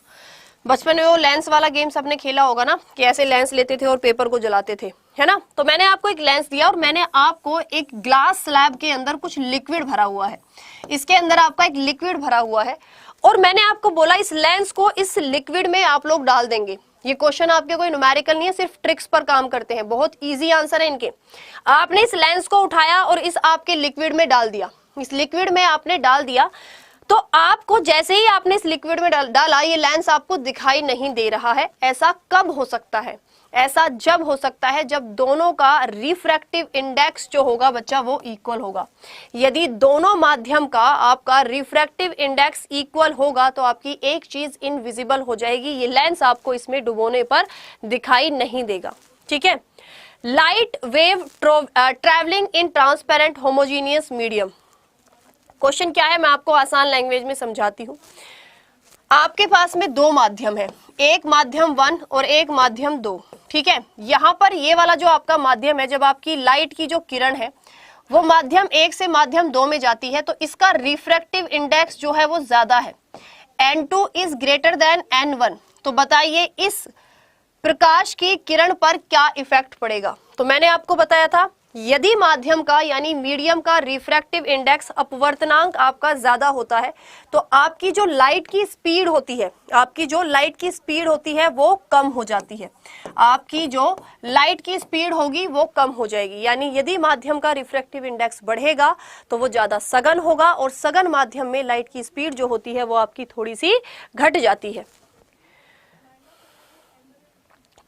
बचपन में वो लेंस वाला गेम सबने खेला होगा ना, कि ऐसे लेंस लेते थे और पेपर को जलाते थे, है ना। तो मैंने आपको एक लेंस दिया और मैंने आपको एक ग्लास स्लैब के अंदर कुछ लिक्विड भरा हुआ है, इसके अंदर आपका एक लिक्विड भरा हुआ है, और मैंने आपको बोला इस लेंस को इस लिक्विड में आप लोग डाल देंगे। ये क्वेश्चन आपके कोई न्यूमेरिकल नहीं है, सिर्फ ट्रिक्स पर काम करते हैं, बहुत इजी आंसर है इनके। आपने इस लेंस को उठाया और इस आपके लिक्विड में डाल दिया, इस लिक्विड में आपने डाल दिया, तो आपको जैसे ही आपने इस लिक्विड में डाला ये लेंस आपको दिखाई नहीं दे रहा है। ऐसा कब हो सकता है? ऐसा जब हो सकता है जब दोनों का रिफ्रैक्टिव इंडेक्स जो होगा बच्चा वो इक्वल होगा। यदि दोनों माध्यम का आपका रिफ्रैक्टिव इंडेक्स इक्वल होगा तो आपकी एक चीज इनविजिबल हो जाएगी, ये लेंस आपको इसमें डुबोने पर दिखाई नहीं देगा, ठीक है। Light wave travelling in transparent homogeneous medium. Question क्या है मैं आपको आसान लैंग्वेज में समझाती हूँ। आपके पास में दो माध्यम है, एक माध्यम 1 और एक माध्यम 2, ठीक है। यहाँ पर ये वाला जो आपका माध्यम है, जब आपकी लाइट की जो किरण है वो माध्यम 1 से माध्यम 2 में जाती है तो इसका रिफ्रैक्टिव इंडेक्स जो है वो ज्यादा है, N2 is greater than N1। तो बताइए इस प्रकाश की किरण पर क्या इफेक्ट पड़ेगा? तो मैंने आपको बताया था यदि माध्यम का यानी मीडियम का रिफ्रैक्टिव इंडेक्स अपवर्तनांक आपका ज्यादा होता है तो आपकी जो लाइट की स्पीड होती है, आपकी जो लाइट की स्पीड होती है वो कम हो जाती है, आपकी जो लाइट की स्पीड होगी वो कम हो जाएगी। यानी यदि माध्यम का रिफ्रैक्टिव इंडेक्स बढ़ेगा तो वो ज्यादा सघन होगा और सघन माध्यम में लाइट की स्पीड जो होती है वो आपकी थोड़ी सी घट जाती है।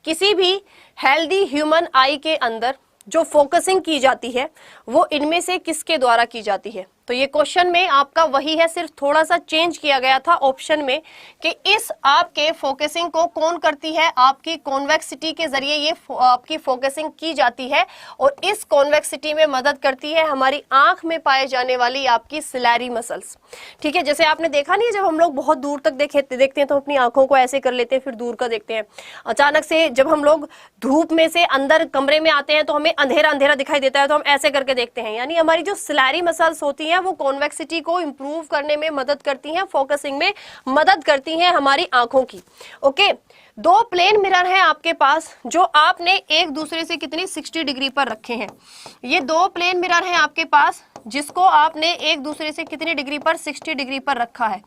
किसी भी हेल्दी ह्यूमन आई के अंदर जो फोकसिंग की जाती है वो इनमें से किसके द्वारा की जाती है? तो ये क्वेश्चन में आपका वही है, सिर्फ थोड़ा सा चेंज किया गया था ऑप्शन में कि इस आपके फोकसिंग को कौन करती है? आपकी कॉन्वेक्सिटी के जरिए ये आपकी फोकसिंग की जाती है और इस कॉन्वेक्सिटी में मदद करती है हमारी आंख में पाए जाने वाली आपकी सिलेरी मसल्स, ठीक है। जैसे आपने देखा नहीं, जब हम लोग बहुत दूर तक देखते हैं तो अपनी आंखों को ऐसे कर लेते हैं, फिर दूर का देखते हैं। अचानक से जब हम लोग धूप में से अंदर कमरे में आते हैं तो हमें अंधेरा अंधेरा दिखाई देता है तो हम ऐसे करके देखते हैं। यानी हमारी जो सिलेरी मसल्स होती हैं वो कॉन्वेक्सिटी को इंप्रूव करने में मदद करती हैं, फोकसिंग में मदद करती हैं हमारी आंखों की। ओके, दो प्लेन मिरर हैं आपके पास जो आपने एक दूसरे से कितनी 60 डिग्री पर रखे हैं। ये दो प्लेन मिरर हैं आपके पास जिसको आपने एक दूसरे से कितनी डिग्री पर 60 डिग्री पर रखा है।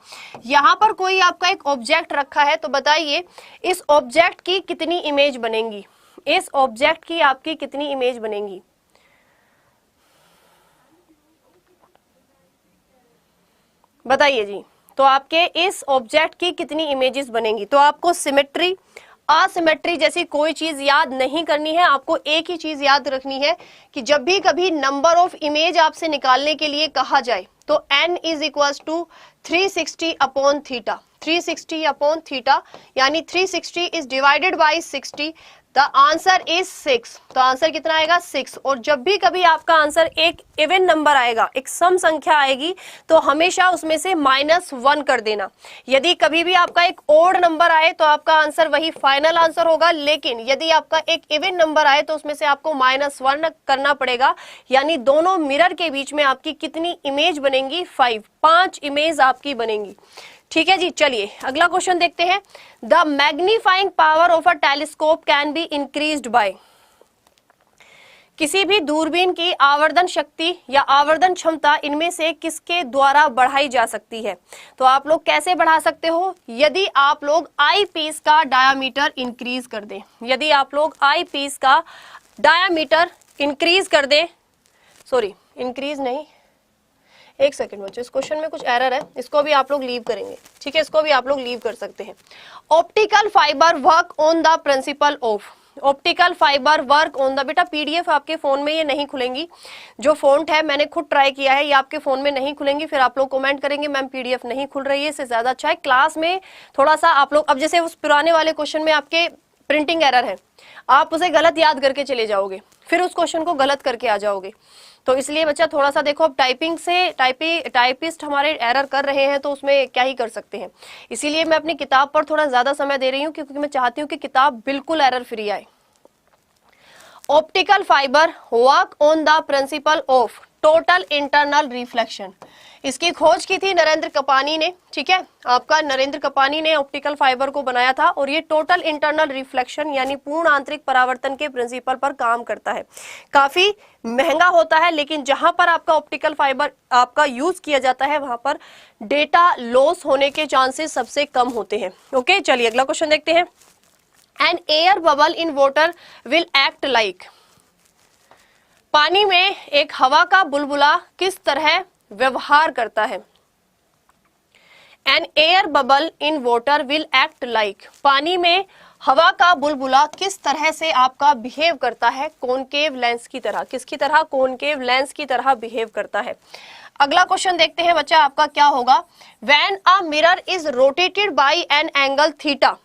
यहां पर कोई आपका एक ऑब्जेक्ट रखा है, तो बताइए इस ऑब्जेक्ट की कितनी इमेज बनेगी? इस ऑब्जेक्ट की आपकी कितनी इमेज बनेगी? बताइए जी। तो आपके इस ऑब्जेक्ट की कितनी इमेजेस बनेंगी? तो आपको सिमेट्री असिमेट्री जैसी कोई चीज याद नहीं करनी है, आपको एक ही चीज याद रखनी है कि जब भी कभी नंबर ऑफ इमेज आपसे निकालने के लिए कहा जाए तो n is equal to 360 upon theta. 360 upon theta यानी 360 is divided by 60, the answer is 6। तो आंसर कितना आएगा? 6। और जब भी कभी आपका आंसर एक इवन नंबर आएगा, एक सम संख्या आएगी, तो हमेशा उसमें से -1 कर देना। यदि कभी भी आपका एक ओड नंबर आए तो आपका आंसर वही फाइनल आंसर होगा, लेकिन यदि आपका एक इवन नंबर आए तो उसमें से आपको -1 करना पड़ेगा। यानी दोनों मिरर के बीच में आपकी कितनी इमेज बनेंगी? 5 इमेज आपकी बनेंगी। ठीक है जी, चलिए अगला क्वेश्चन देखते हैं। The magnifying power of a telescope can be increased by. किसी भी दूरबीन की आवर्धन शक्ति या आवर्धन क्षमता इनमें से किसके द्वारा बढ़ाई जा सकती है? तो आप लोग कैसे बढ़ा सकते हो? यदि आप लोग आई पीस का डायामीटर इंक्रीज कर दें, यदि आप लोग आई पीस का डायामीटर इंक्रीज कर दें, सॉरी इंक्रीज नहीं, एक सेकंड बच्चों, इस क्वेश्चन में कुछ एरर है, इसको भी आप लोग लीव करेंगे। ठीक है, इसको भी आप लोग लीव कर सकते हैं। Optical fibre work on the principle of. Optical fibre work on the, बेटा पीडीएफ आपके फोन में ये नहीं खुलेंगी, जो फॉन्ट है मैंने खुद ट्राई किया है, ये आपके फोन में नहीं खुलेंगी, फिर आप लोग कमेंट करेंगे मैम पीडीएफ नहीं खुल रही है, इससे ज्यादा अच्छा है क्लास में थोड़ा सा आप लोग, अब जैसे उस पुराने वाले क्वेश्चन में आपके प्रिंटिंग एरर है, आप उसे गलत याद करके चले जाओगे, फिर उस क्वेश्चन को गलत करके आ जाओगे, तो इसलिए बच्चा थोड़ा सा देखो, अब टाइपिंग से टाइपिस्ट हमारे एरर कर रहे हैं तो उसमें क्या ही कर सकते हैं, इसीलिए मैं अपनी किताब पर थोड़ा ज्यादा समय दे रही हूँ, क्योंकि मैं चाहती हूँ कि किताब बिल्कुल एरर फ्री आए। Optical fibre work on the principle of total internal reflection, इसकी खोज की थी नरेंद्र कपानी ने, ठीक है, आपका नरेंद्र कपानी ने ऑप्टिकल फाइबर को बनाया था, और ये टोटल इंटरनल रिफ्लेक्शन यानी पूर्ण आंतरिक परावर्तन के प्रिंसिपल पर काम करता है। काफी महंगा होता है, लेकिन जहां पर आपका ऑप्टिकल फाइबर आपका यूज किया जाता है वहां पर डेटा लॉस होने के चांसेस सबसे कम होते हैं। ओके, चलिए अगला क्वेश्चन देखते हैं। An air bubble in water will act like, पानी में एक हवा का बुलबुला किस तरह व्यवहार करता है। An air bubble in water will act like, पानी में हवा का बुलबुला किस तरह से आपका बिहेव करता है, कॉनकेव लेंस की तरह, किसकी तरह, कॉनकेव लेंस की तरह बिहेव करता है। अगला क्वेश्चन देखते हैं बच्चा, आपका क्या होगा। When a mirror is rotated bye an angle theta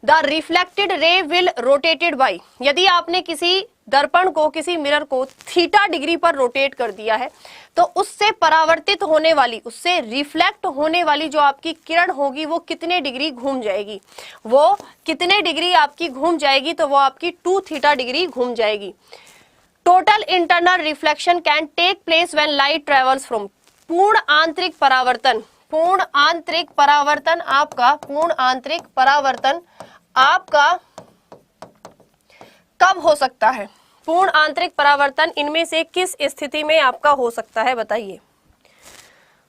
the reflected ray will rotated bye, यदि आपने किसी दर्पण को, किसी मिरर को थीटा डिग्री पर रोटेट कर दिया है तो उससे परावर्तित होने वाली, उससे रिफ्लेक्ट होने वाली जो आपकी किरण होगी वो कितने डिग्री घूम जाएगी, वो कितने डिग्री आपकी घूम जाएगी, तो वो आपकी 2 थीटा डिग्री घूम जाएगी। Total internal reflection can take place when light travels from, पूर्ण आंतरिक परावर्तन, पूर्ण आंतरिक परावर्तन आपका, पूर्ण आंतरिक परावर्तन आपका कब हो सकता है, पूर्ण आंतरिक परावर्तन इनमें से किस स्थिति में आपका हो सकता है, बताइए।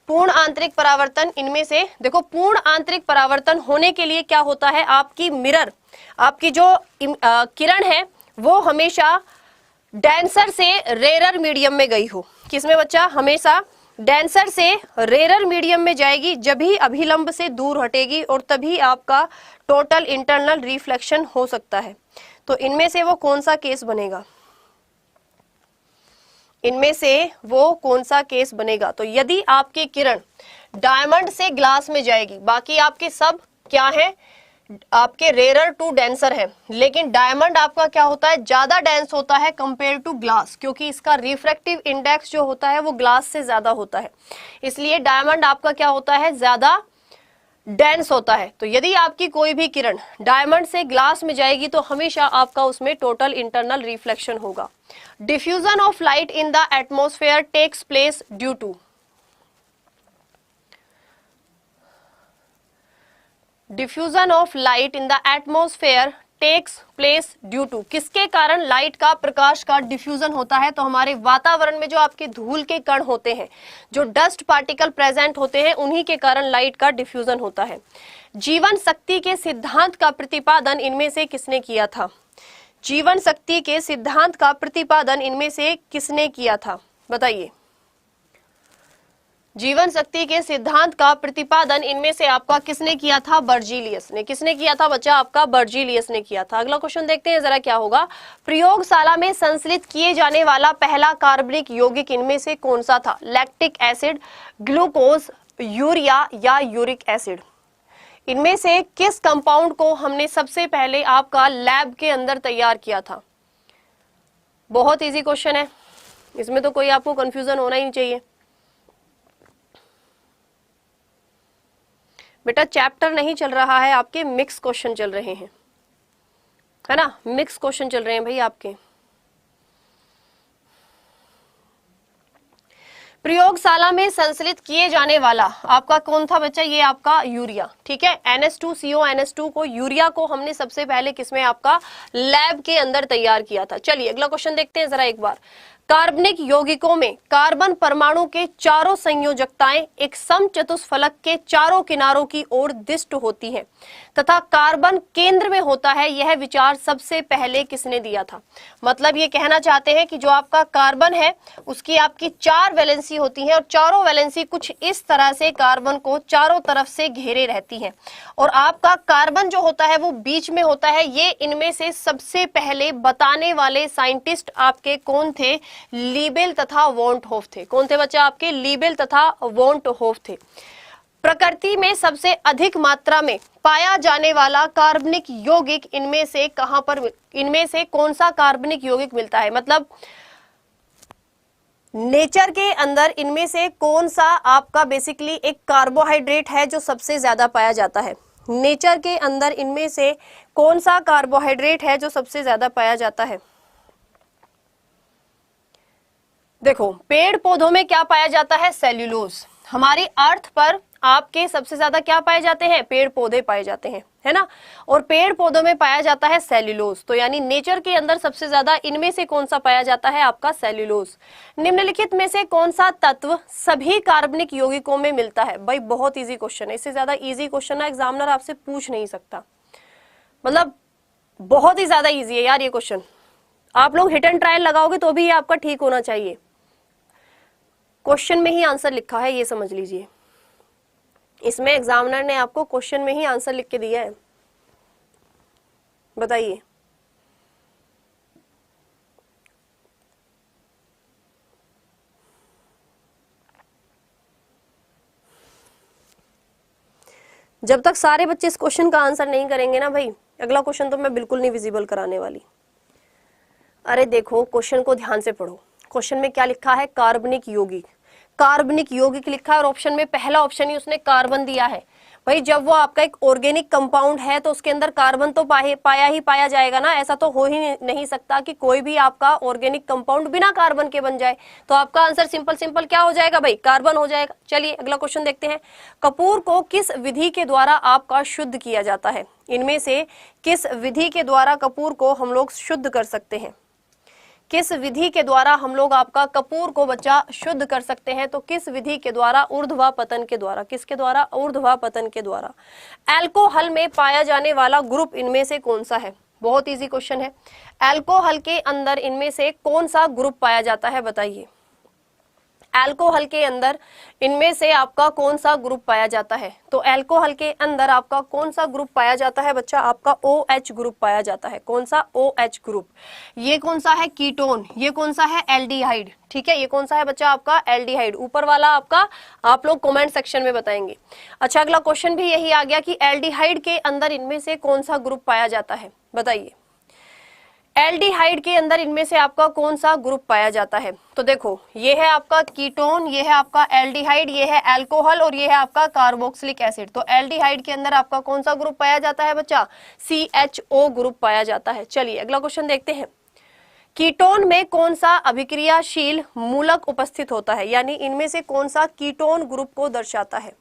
पूर्ण आंतरिक परावर्तन इनमें से, देखो पूर्ण आंतरिक परावर्तन होने के लिए क्या होता है, आपकी मिरर, आपकी जो किरण है वो हमेशा डेंसर से रेरर मीडियम में गई हो, किसमें बच्चा, हमेशा डेंसर से रेरर मीडियम में जाएगी, जब ही अभिलंब से दूर हटेगी और तभी आपका टोटल इंटरनल रिफ्लेक्शन हो सकता है। तो इनमें से वो कौन सा केस बनेगा, इनमें से वो कौन सा केस बनेगा। तो यदि आपकी किरण डायमंड से ग्लास में जाएगी, बाकी आपके सब क्या है, आपके रेरर टू डेंसर है, लेकिन डायमंड आपका क्या होता है, ज्यादा डेंस होता है कंपेयर टू ग्लास, क्योंकि इसका रिफ्रैक्टिव इंडेक्स जो होता है वो ग्लास से ज्यादा होता है, इसलिए डायमंड आपका क्या होता है, ज्यादा डेंस होता है। तो यदि आपकी कोई भी किरण डायमंड से ग्लास में जाएगी तो हमेशा आपका उसमें टोटल इंटरनल रिफ्लेक्शन होगा। Diffusion of light in the atmosphere takes place due to, diffusion of light in the atmosphere takes place due to, किसके कारण लाइट का, प्रकाश का डिफ्यूजन होता है, तो हमारे वातावरण में जो आपके धूल के कण होते हैं, जो डस्ट पार्टिकल प्रेजेंट होते हैं, उन्हीं के कारण लाइट का डिफ्यूजन होता है। जीवन शक्ति के सिद्धांत का प्रतिपादन इनमें से किसने किया था, जीवन शक्ति के सिद्धांत का प्रतिपादन इनमें से किसने किया था, बताइए। जीवन शक्ति के सिद्धांत का प्रतिपादन इनमें से आपका किसने किया था, बर्जीलियस ने, किसने किया था बच्चा, आपका बर्जीलियस ने किया था। अगला क्वेश्चन देखते हैं जरा क्या होगा। प्रयोगशाला में संश्लित किए जाने वाला पहला कार्बनिक यौगिक इनमें से कौन सा था, लैक्टिक एसिड, ग्लूकोज, यूरिया या यूरिक एसिड। इनमें से किस कंपाउंड को हमने सबसे पहले आपका लैब के अंदर तैयार किया था। बहुत इजी क्वेश्चन है, इसमें तो कोई आपको कंफ्यूजन होना ही नहीं चाहिए। बेटा चैप्टर नहीं चल रहा है, आपके मिक्स क्वेश्चन चल रहे हैं, है ना, मिक्स क्वेश्चन चल रहे हैं भाई आपके। प्रयोगशाला में संश्लित किए जाने वाला आपका कौन था बच्चा, ये आपका यूरिया, ठीक है। NH2CO को, यूरिया को हमने सबसे पहले किसमें, आपका लैब के अंदर तैयार किया था। चलिए अगला क्वेश्चन देखते हैं जरा एक बार। कार्बनिक यौगिकों में कार्बन परमाणु के चारों संयोजकताएं एक समचतुष्फलक के चारों किनारों की ओर दिष्ट होती हैं तथा कार्बन केंद्र में होता है। यह विचार सबसे पहले किसने दिया था? मतलब ये कहना चाहते हैं कि जो आपका कार्बन है उसकी आपकी 4 वैलेंसी होती हैं और चारों वैलेंसी कुछ इस तरह से कार्बन को चारों तरफ से घेरे रहती हैं और आपका कार्बन जो होता है वो बीच में होता है। ये इनमें से सबसे पहले बताने वाले साइंटिस्ट आपके कौन थे? लीबेल तथा वॉन्टहोफ थे। कौन थे बच्चा? आपके लीबेल तथा वॉन्टहोफ थे। प्रकृति में सबसे अधिक मात्रा में पाया जाने वाला कार्बनिक यौगिक इनमें से कौन सा कार्बनिक यौगिक मिलता है? मतलब नेचर के अंदर इनमें से कौन सा आपका बेसिकली एक कार्बोहाइड्रेट है जो सबसे ज्यादा पाया जाता है? नेचर के अंदर इनमें से कौन सा कार्बोहाइड्रेट है जो सबसे ज्यादा पाया जाता है? देखो, पेड़ पौधों में क्या पाया जाता है? सेल्यूलोज। हमारी अर्थ पर आपके सबसे ज्यादा क्या पाए जाते हैं? पेड़ पौधे पाए जाते हैं, है ना। और पेड़ पौधों में पाया जाता है सेल्यूलोज। तो यानी नेचर के अंदर सबसे ज्यादा इनमें से कौन सा पाया जाता है? आपका सेल्यूलोज। निम्नलिखित में से कौन सा तत्व सभी कार्बनिक यौगिकों में मिलता है? भाई बहुत इजी क्वेश्चन है, इससे ज्यादा इजी क्वेश्चन ना एग्जामिनर आपसे पूछ नहीं सकता। मतलब बहुत ही ज्यादा इजी है यार ये क्वेश्चन। आप लोग हिट एंड ट्रायल लगाओगे तो भी ये आपका ठीक होना चाहिए। क्वेश्चन में ही आंसर लिखा है, ये समझ लीजिए। इसमें एग्जामिनर ने आपको क्वेश्चन में ही आंसर लिख के दिया है। बताइए, जब तक सारे बच्चे इस क्वेश्चन का आंसर नहीं करेंगे ना भाई, अगला क्वेश्चन तो मैं बिल्कुल नहीं विजिबल कराने वाली। अरे देखो, क्वेश्चन को ध्यान से पढ़ो। क्वेश्चन में क्या लिखा है? कार्बनिक यौगिक। कार्बनिक यौगिक लिखा है और ऑप्शन में पहला ऑप्शन ही उसने कार्बन दिया है। भाई जब वो आपका एक ऑर्गेनिक कंपाउंड है तो उसके अंदर कार्बन तो पाया जाएगा ना। ऐसा तो हो ही नहीं सकता कि कोई भी आपका ऑर्गेनिक कंपाउंड बिना कार्बन के बन जाए। तो आपका आंसर सिंपल क्या हो जाएगा भाई? कार्बन हो जाएगा। चलिए अगला क्वेश्चन देखते हैं। कपूर को किस विधि के द्वारा आपका शुद्ध किया जाता है? इनमें से किस विधि के द्वारा कपूर को हम लोग शुद्ध कर सकते हैं? किस विधि के द्वारा हम लोग आपका कपूर को बच्चा शुद्ध कर सकते हैं? तो किस विधि के द्वारा? ऊर्ध्वापतन के द्वारा। किसके द्वारा? ऊर्ध्वापतन के द्वारा। अल्कोहल में पाया जाने वाला ग्रुप इनमें से कौन सा है? बहुत इजी क्वेश्चन है। अल्कोहल के अंदर इनमें से कौन सा ग्रुप पाया जाता है? बताइए। अल्कोहल के अंदर इनमें से आपका कौन सा ग्रुप पाया जाता है? तो अल्कोहल के अंदर आपका कौन सा ग्रुप पाया जाता है बच्चा? आपका OH ग्रुप पाया जाता है। कौन सा? OH group. ये कौन सा है? कीटोन। ये कौन सा है? एल्डिहाइड। ठीक है, ये कौन सा है बच्चा? आपका एल्डिहाइड। ऊपर वाला आपका आप लोग कमेंट सेक्शन में बताएंगे। अच्छा, अगला क्वेश्चन भी यही आ गया कि एल्डिहाइड के अंदर इनमें से कौन सा ग्रुप पाया जाता है? बताइए। एल्डिहाइड के अंदर इनमें से आपका कौन सा ग्रुप पाया जाता है? तो देखो, ये है आपका कीटोन, ये है आपका एल्डिहाइड, ये है अल्कोहल और ये है आपका कार्बोक्सिलिक एसिड। तो एल्डिहाइड के अंदर आपका कौन सा ग्रुप पाया जाता है बच्चा? CHO ग्रुप पाया जाता है। चलिए अगला क्वेश्चन देखते हैं। कीटोन में कौन सा अभिक्रियाशील मूलक उपस्थित होता है? यानी इनमें से कौन सा कीटोन ग्रुप को दर्शाता है?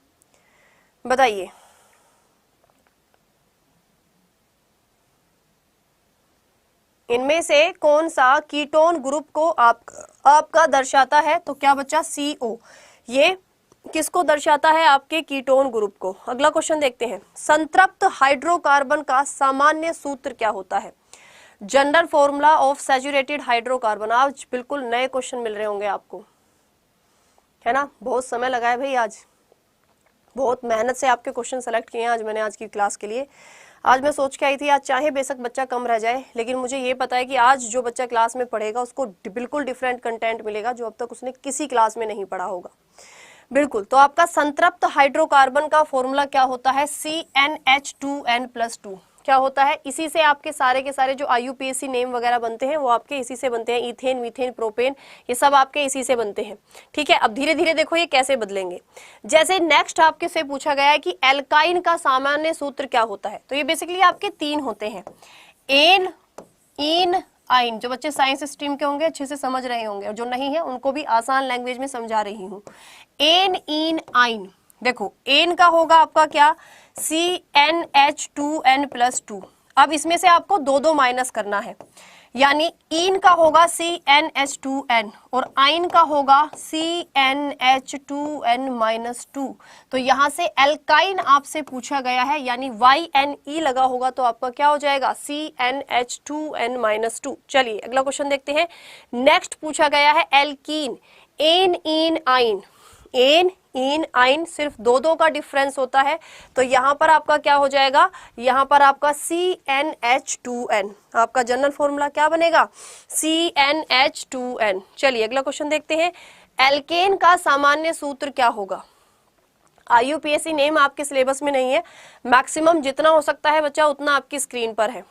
बताइए। इनमें से कौन सा कीटोन ग्रुप को आपका दर्शाता है? तो क्या बच्चा? CO। ये किसको दर्शाता है? आपके कीटोन ग्रुप को। अगला क्वेश्चन देखते हैं। संतृप्त हाइड्रोकार्बन का सामान्य सूत्र क्या होता है? General formula of saturated hydrocarbon. आज बिल्कुल नए क्वेश्चन मिल रहे होंगे आपको, है ना। बहुत समय लगा है भाई, आज बहुत मेहनत से आपके क्वेश्चन सेलेक्ट किए हैं आज मैंने आज की क्लास के लिए। आज मैं सोच के आई थी आज चाहे बेशक बच्चा कम रह जाए, लेकिन मुझे ये पता है कि आज जो बच्चा क्लास में पढ़ेगा उसको बिल्कुल डिफरेंट कंटेंट मिलेगा जो अब तक उसने किसी क्लास में नहीं पढ़ा होगा। बिल्कुल। तो आपका संतृप्त हाइड्रोकार्बन का फॉर्मूला क्या होता है? CnH2n+2। क्या होता है? इसी से आपके सारे के सारे जो IUPAC नेम वगैरह बनते हैं वो आपके इसी से बनते हैं। इथेन, मीथेन, प्रोपेन, ये सब आपके इसी से बनते हैं। ठीक है, अब धीरे धीरे देखो ये कैसे बदलेंगे। जैसे नेक्स्ट आपके से पूछा गया है कि एल्काइन का सामान्य सूत्र क्या होता है? तो ये बेसिकली आपके 3 होते हैं, एन, इन, आइन। जो बच्चे साइंस स्ट्रीम के होंगे अच्छे से समझ रहे होंगे और जो नहीं है उनको भी आसान लैंग्वेज में समझा रही हूँ। एन, इन, आइन। देखो एन का होगा आपका क्या? CnH2n+2। अब इसमें से आपको 2 माइनस करना है। यानी इन का होगा CnH2n और आइन का होगा CnH2n-2। तो यहां से एल्काइन आपसे पूछा गया है, यानी YnE लगा होगा तो आपका क्या हो जाएगा CnH2n-2। चलिए अगला क्वेश्चन देखते हैं। नेक्स्ट पूछा गया है एल्कीन, एन इन आइन। एन इन आइन सिर्फ दो का डिफरेंस होता है, तो यहां पर आपका क्या हो जाएगा, यहां पर आपका CnH2n, आपका जनरल फॉर्मूला क्या बनेगा CnH2n। चलिए अगला क्वेश्चन देखते हैं। एल्केन का सामान्य सूत्र क्या होगा। IUPAC नेम आपके सिलेबस में नहीं है, मैक्सिमम जितना हो सकता है बच्चा उतना आपकी स्क्रीन पर है।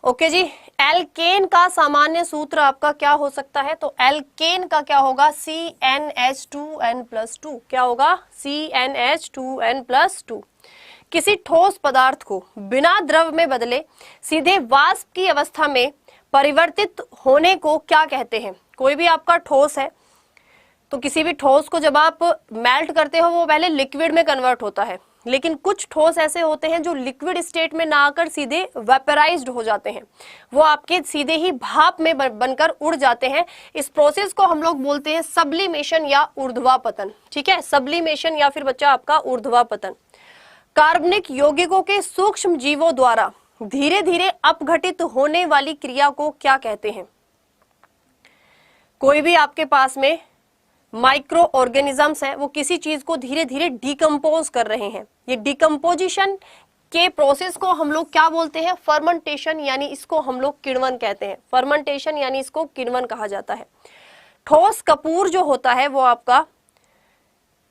ओके जी, एल्केन का सामान्य सूत्र आपका क्या हो सकता है, तो एल्केन का क्या होगा CnH2n+2। क्या होगा CnH2n+2। किसी ठोस पदार्थ को बिना द्रव में बदले सीधे वाष्प की अवस्था में परिवर्तित होने को क्या कहते हैं। कोई भी आपका ठोस है तो किसी भी ठोस को जब आप मेल्ट करते हो वो पहले लिक्विड में कन्वर्ट होता है, लेकिन कुछ ठोस ऐसे होते हैं जो लिक्विड स्टेट में ना आकर सीधे वेपराइज्ड हो जाते हैं, वो आपके सीधे ही भाप में बनकर उड़ जाते हैं। इस प्रोसेस को हम लोग बोलते हैं सब्लिमेशन या ऊर्ध्वापतन। ठीक है, सब्लिमेशन या फिर बच्चा आपका ऊर्ध्वापतन। कार्बनिक यौगिकों के सूक्ष्म जीवों द्वारा धीरे धीरे अपघटित होने वाली क्रिया को क्या कहते हैं। कोई भी आपके पास में माइक्रो ऑर्गेनिजम्स हैं, वो किसी चीज को धीरे धीरे डिकम्पोज कर रहे हैं। ये डिकम्पोजिशन के प्रोसेस को हम लोग क्या बोलते हैं, फर्मेंटेशन, यानी इसको हम लोग किण्वन कहते हैं। फर्मेंटेशन यानी इसको किण्वन कहा जाता है। ठोस कपूर जो होता है वो आपका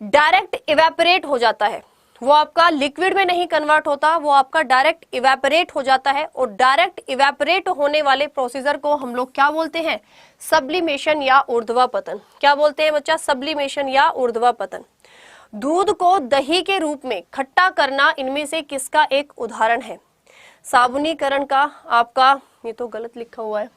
डायरेक्ट इवेपोरेट हो जाता है, वो आपका लिक्विड में नहीं कन्वर्ट होता, वो आपका डायरेक्ट इवेपोरेट हो जाता है। और डायरेक्ट इवेपोरेट होने वाले प्रोसीजर को हम लोग क्या बोलते हैं, सब्लिमेशन या ऊर्ध्वापतन। क्या बोलते हैं बच्चा, सब्लिमेशन या ऊर्ध्वापतन। दूध को दही के रूप में खट्टा करना इनमें से किसका एक उदाहरण है। साबुनीकरण का, आपका ये तो गलत लिखा हुआ है,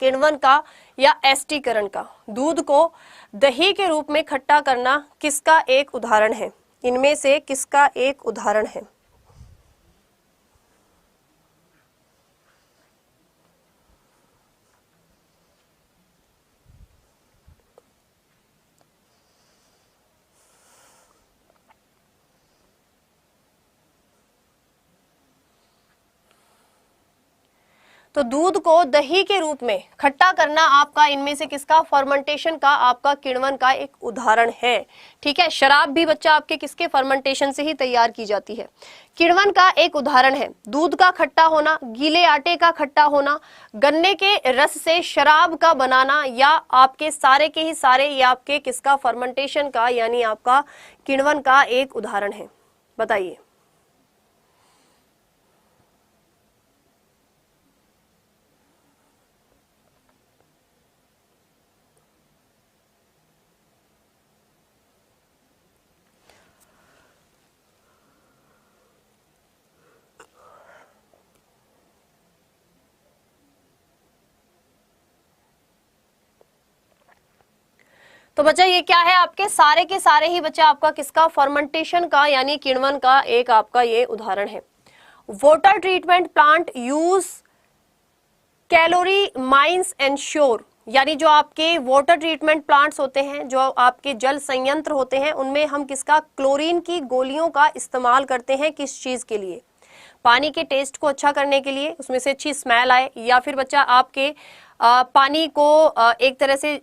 किण्वन का या एस्टीकरण का। दूध को दही के रूप में खट्टा करना किसका एक उदाहरण है, इनमें से किसका एक उदाहरण है। तो दूध को दही के रूप में खट्टा करना आपका इनमें से किसका, फर्मेंटेशन का, आपका किण्वन का एक उदाहरण है। ठीक है, शराब भी बच्चा आपके किसके, फर्मेंटेशन से ही तैयार की जाती है। किण्वन का एक उदाहरण है दूध का खट्टा होना, गीले आटे का खट्टा होना, गन्ने के रस से शराब का बनाना, या आपके सारे के ही सारे ये आपके किसका, फर्मेंटेशन का, यानी आपका किण्वन का एक उदाहरण है। बताइए। तो बच्चा ये क्या है, आपके सारे के सारे ही बच्चा आपका किसका, फर्मेंटेशन का यानी किण्वन का एक आपका ये उदाहरण है। Water treatment plant use calorie mines ensure, यानी जो आपके वाटर ट्रीटमेंट प्लांट्स होते हैं, जो आपके जल संयंत्र होते हैं, उनमें हम किसका, क्लोरीन की गोलियों का इस्तेमाल करते हैं। किस चीज के लिए, पानी के टेस्ट को अच्छा करने के लिए, उसमें से अच्छी स्मेल आए, या फिर बच्चा आपके पानी को एक तरह से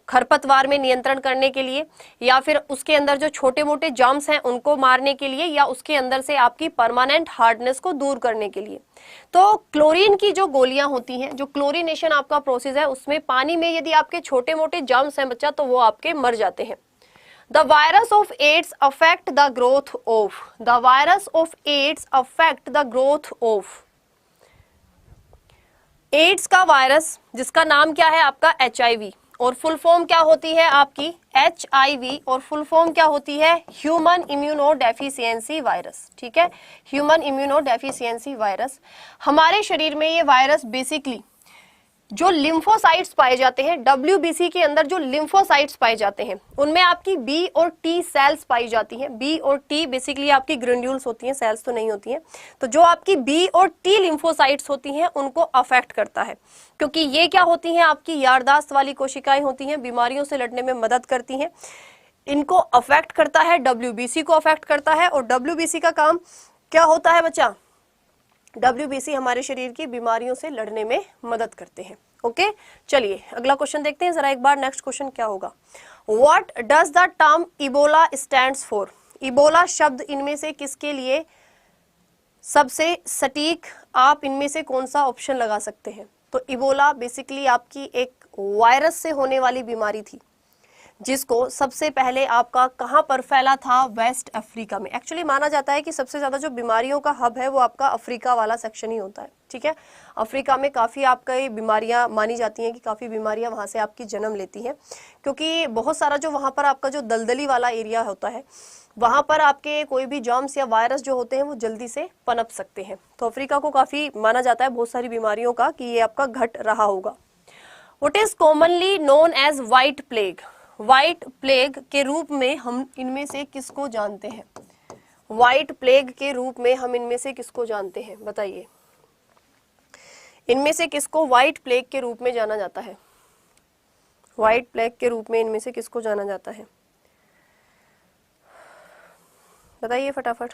खरपतवार में नियंत्रण करने के लिए, या फिर उसके अंदर जो छोटे मोटे जर्म्स हैं उनको मारने के लिए, या उसके अंदर से आपकी परमानेंट हार्डनेस को दूर करने के लिए। तो क्लोरीन की जो गोलियां होती हैं, जो क्लोरीनेशन आपका प्रोसेस है, उसमें पानी में यदि आपके छोटे मोटे जर्म्स हैं बच्चा तो वो आपके मर जाते हैं। The virus of AIDS affect the growth of, the virus of AIDS affect the growth of, AIDS का वायरस जिसका नाम क्या है आपका HIV, और फुल फॉर्म क्या होती है आपकी HIV, और फुल फॉर्म क्या होती है, ह्यूमन इम्यूनो डेफिशिएंसी वायरस। ठीक है, ह्यूमन इम्यूनो डेफिशिएंसी वायरस। हमारे शरीर में ये वायरस बेसिकली जो लिम्फोसाइट्स पाए जाते हैं, WBC के अंदर जो लिम्फोसाइट्स पाए जाते हैं उनमें आपकी B और T सेल्स पाई जाती हैं। B और T बेसिकली आपकी ग्रेन्यूल्स होती हैं, सेल्स तो नहीं होती हैं। तो जो आपकी B और T लिम्फोसाइट्स होती हैं उनको अफेक्ट करता है, क्योंकि ये क्या होती हैं, आपकी याददाश्त वाली कोशिकाएं होती हैं, बीमारियों से लड़ने में मदद करती हैं। इनको अफेक्ट करता है, WBC को अफेक्ट करता है। और WBC का काम क्या होता है बच्चा? WBC हमारे शरीर की बीमारियों से लड़ने में मदद करते हैं। ओके, चलिए अगला क्वेश्चन देखते हैं जरा एक बार। नेक्स्ट क्वेश्चन क्या होगा? What does the term Ebola stands for? Ebola शब्द इनमें से किसके लिए सबसे सटीक, आप इनमें से कौन सा ऑप्शन लगा सकते हैं? तो इबोला बेसिकली आपकी एक वायरस से होने वाली बीमारी थी, जिसको सबसे पहले आपका कहां पर फैला था? वेस्ट अफ्रीका में। एक्चुअली माना जाता है कि सबसे ज्यादा जो बीमारियों का हब है वो आपका अफ्रीका वाला सेक्शन ही होता है। ठीक है, अफ्रीका में काफी आपका ये बीमारियां मानी जाती हैं कि काफी बीमारियां वहां से आपकी जन्म लेती हैं, क्योंकि बहुत सारा जो वहां पर आपका जो दलदली वाला एरिया होता है वहां पर आपके कोई भी जर्म्स या वायरस जो होते हैं वो जल्दी से पनप सकते हैं। तो अफ्रीका को काफी माना जाता है बहुत सारी बीमारियों का कि ये आपका घट रहा होगा। What is commonly known as white plague? White plague के रूप में हम इनमें से किसको जानते हैं? व्हाइट प्लेग के रूप में हम इनमें से किसको जानते हैं? बताइए, इनमें से किसको व्हाइट प्लेग के रूप में जाना जाता है? व्हाइट प्लेग के रूप में इनमें से किसको जाना जाता है? बताइए फटाफट।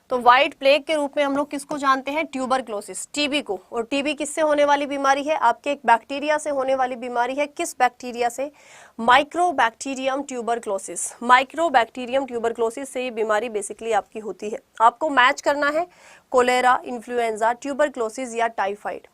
तो व्हाइट प्लेग के रूप में हम लोग किसको जानते हैं? ट्यूबरक्लोसिस, टीबी को। और टीबी किससे होने वाली बीमारी है? आपके एक बैक्टीरिया से होने वाली बीमारी है। किस बैक्टीरिया से? Mycobacterium tuberculosis. माइक्रोबैक्टीरियम ट्यूबरक्लोसिस से ये बीमारी बेसिकली आपकी होती है। आपको मैच करना है कोलेरा, इन्फ्लुएंजा, ट्यूबरक्लोसिस या टाइफाइड,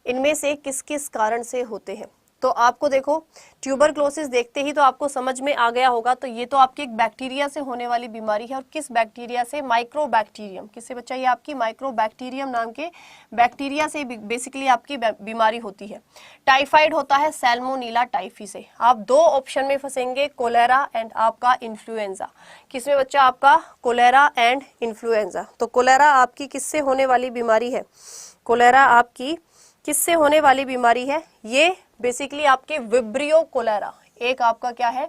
इनमें से किस किस कारण से होते हैं। तो आपको देखो ट्यूबरक्लोसिस देखते ही तो आपको समझ में आ गया होगा, तो ये तो आपकी एक बैक्टीरिया से होने वाली बीमारी है। और किस बैक्टीरिया से? माइक्रोबैक्टीरियम। किससे बच्चा? ये आपकी माइक्रोबैक्टीरियम नाम के बैक्टीरिया से बेसिकली आपकी बीमारी होती है। टाइफाइड होता है सैल्मोनीला टाइफी से। आप दो ऑप्शन में फंसेंगे, कोलेरा एंड आपका इन्फ्लुएंजा। किसमें बच्चा? आपका कोलेरा एंड इन्फ्लुएंजा। तो कोलेरा आपकी किससे होने वाली बीमारी है? कोलेरा आपकी किससे होने वाली बीमारी है? ये बेसिकली आपके विब्रियो कोलेरा, एक आपका क्या है?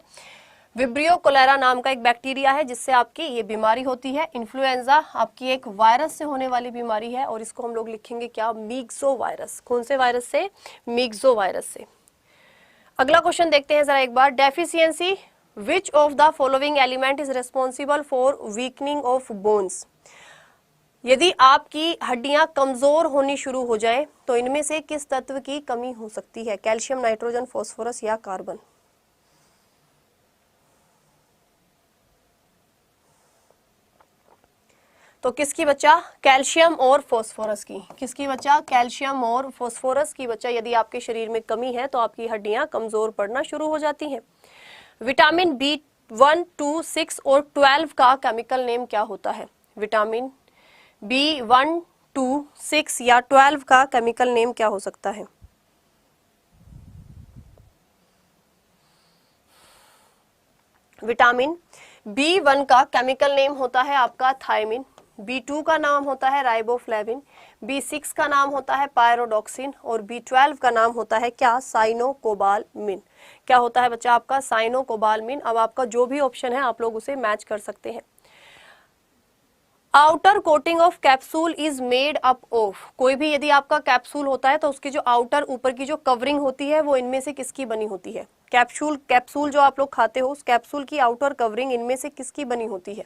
विब्रियो कोलेरा नाम का एक बैक्टीरिया है जिससे आपकी ये बीमारी होती है। इन्फ्लुएंजा आपकी एक वायरस से होने वाली बीमारी है और इसको हम लोग लिखेंगे क्या? मीक्सो वायरस। कौन से वायरस से? मीक्सो वायरस से। अगला क्वेश्चन देखते हैं जरा एक बार। Deficiency which of the following element is responsible for weakening of bones? यदि आपकी हड्डियां कमजोर होनी शुरू हो जाए तो इनमें से किस तत्व की कमी हो सकती है? कैल्शियम, नाइट्रोजन, फास्फोरस या कार्बन? तो किसकी बच्चा? कैल्शियम और फास्फोरस की। किसकी बच्चा? कैल्शियम और फास्फोरस की बच्चा। यदि आपके शरीर में कमी है तो आपकी हड्डियां कमजोर पड़ना शुरू हो जाती हैं। विटामिन B1, 2, 6 और 12 का केमिकल नेम क्या होता है? विटामिन B1, 2, 6 या 12 का केमिकल नेम क्या हो सकता है? विटामिन B1 का केमिकल नेम होता है आपका थायमिन। B2 का नाम होता है राइबोफ्लेविन। B6 का नाम होता है पायरोडॉक्सिन और B12 का नाम होता है क्या? साइनोकोबालमिन। क्या होता है बच्चा? आपका साइनोकोबालमिन। अब आपका जो भी ऑप्शन है आप लोग उसे मैच कर सकते हैं। Outer coating of capsule is made up of. कोई भी यदि आपका कैप्सूल होता है तो उसकी जो आउटर ऊपर की जो कवरिंग होती है वो इनमें से किसकी बनी होती है? कैप्सूल जो आप लोग खाते हो उस कैप्सूल की आउटर कवरिंग इनमें से किसकी बनी होती है?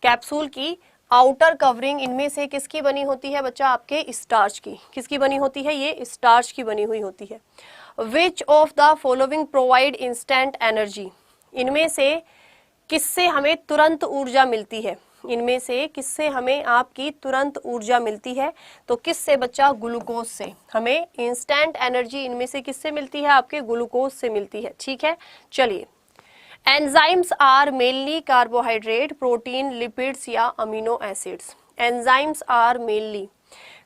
कैप्सूल की आउटर कवरिंग इनमें से किसकी बनी होती है बच्चा? आपके स्टार्च की। किसकी बनी होती है? ये स्टार्च की बनी हुई होती है। विच of the following provide instant energy? इनमें से किससे हमें तुरंत ऊर्जा मिलती है? इनमें से किससे हमें आपकी तुरंत ऊर्जा मिलती है? तो किससे बच्चा? ग्लूकोज से। हमें इंस्टेंट एनर्जी इनमें से किससे मिलती है? आपके ग्लूकोज से मिलती है। ठीक है, चलिए। Enzymes are mainly carbohydrate, protein, lipids या amino acids? Enzymes are mainly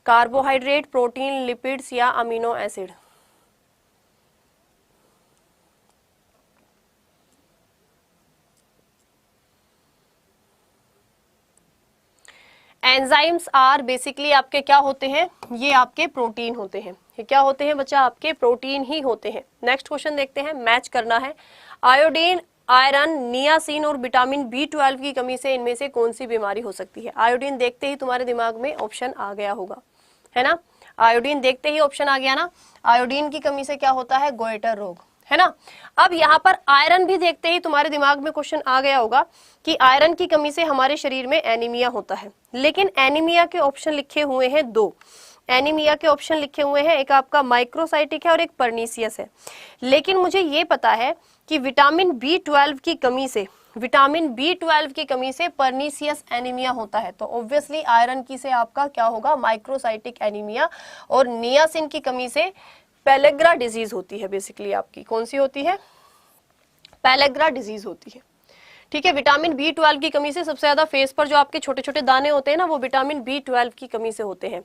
carbohydrate, protein, lipids या amino acid? Enzymes are basically आपके क्या होते हैं, ये आपके प्रोटीन होते हैं। ये क्या होते हैं बच्चा, आपके प्रोटीन ही होते हैं। नेक्स्ट क्वेश्चन देखते हैं, मैच करना है। आयोडीन, आयरन, नियासिन और विटामिन B12 की कमी से इनमें से कौन सी बीमारी हो सकती है? आयोडीन देखते ही तुम्हारे दिमाग में ऑप्शन आ गया होगा, है ना। आयोडीन देखते ही ऑप्शन आ गया ना। आयोडीन की कमी से क्या होता है, गोइटर रोग, है ना। अब यहाँ पर आयरन भी देखते ही तुम्हारे दिमाग में क्वेश्चन आ गया होगा कि आयरन की कमी से हमारे शरीर में एनीमिया होता है। लेकिन एनीमिया के ऑप्शन लिखे हुए हैं दो। एनीमिया के ऑप्शन लिखे हुए हैं, एक आपका माइक्रोसाइटिक है और एक पर्नीसियस है। लेकिन मुझे ये पता है कि विटामिन B12 की कमी से, विटामिन B12 की कमी से पर्नीसियस एनीमिया होता है। तो ऑब्वियसली आयरन की से आपका क्या होगा, माइक्रोसाइटिक एनीमिया। और नियासिन की कमी से पेलेग्रा डिजीज होती है। बेसिकली आपकी कौन सी होती है, पेलेग्रा डिजीज होती है। ठीक है, विटामिन B12 की कमी से सबसे ज्यादा फेस पर जो आपके छोटे छोटे दाने होते हैं ना, वो विटामिन B12 की कमी से होते हैं।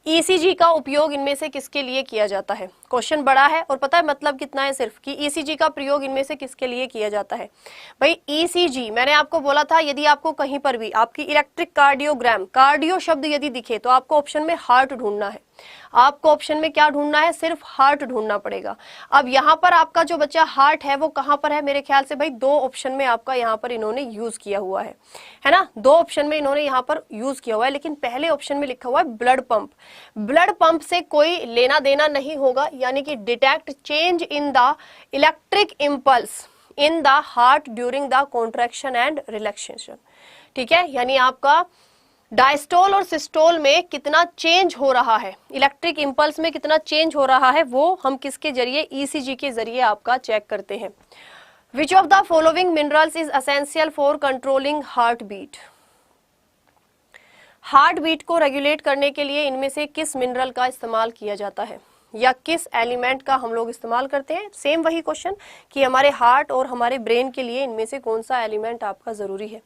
ECG का उपयोग इनमें से किसके लिए किया जाता है? क्वेश्चन बड़ा है और पता है मतलब कितना है सिर्फ, कि ECG का प्रयोग इनमें से किसके लिए किया जाता है? भाई ECG मैंने आपको बोला था, यदि आपको कहीं पर भी आपकी इलेक्ट्रिक कार्डियोग्राम, कार्डियो शब्द यदि दिखे तो आपको ऑप्शन में हार्ट ढूंढना है। आपको ऑप्शन में क्या ढूंढना है, सिर्फ हार्ट ढूंढना पड़ेगा। अब यहाँ पर आपका जो बच्चा हार्ट है वो कहाँ पर है? मेरे ख्याल से भाई दो ऑप्शन में आपका यहाँ पर इन्होंने यूज किया हुआ है ना। दो ऑप्शन में इन्होंने यहाँ पर यूज किया हुआ है, लेकिन पहले ऑप्शन में लिखा हुआ है ब्लड पंप। ब्लड पंप से कोई लेना देना नहीं होगा, यानी कि detect change in the electric impulse in the heart during the contraction and relaxation. ठीक है, यानी आपका डायस्टोल और सिस्टोल में कितना चेंज हो रहा है, इलेक्ट्रिक इंपल्स में कितना चेंज हो रहा है, वो हम किसके जरिए, ECG के जरिए आपका चेक करते हैं। Which of the following minerals is essential for controlling heart beat? Heart beat को रेगुलेट करने के लिए इनमें से किस मिनरल का इस्तेमाल किया जाता है, या किस एलिमेंट का हम लोग इस्तेमाल करते हैं? सेम वही क्वेश्चन कि हमारे हार्ट और हमारे ब्रेन के लिए इनमें से कौन सा एलिमेंट आपका जरूरी है।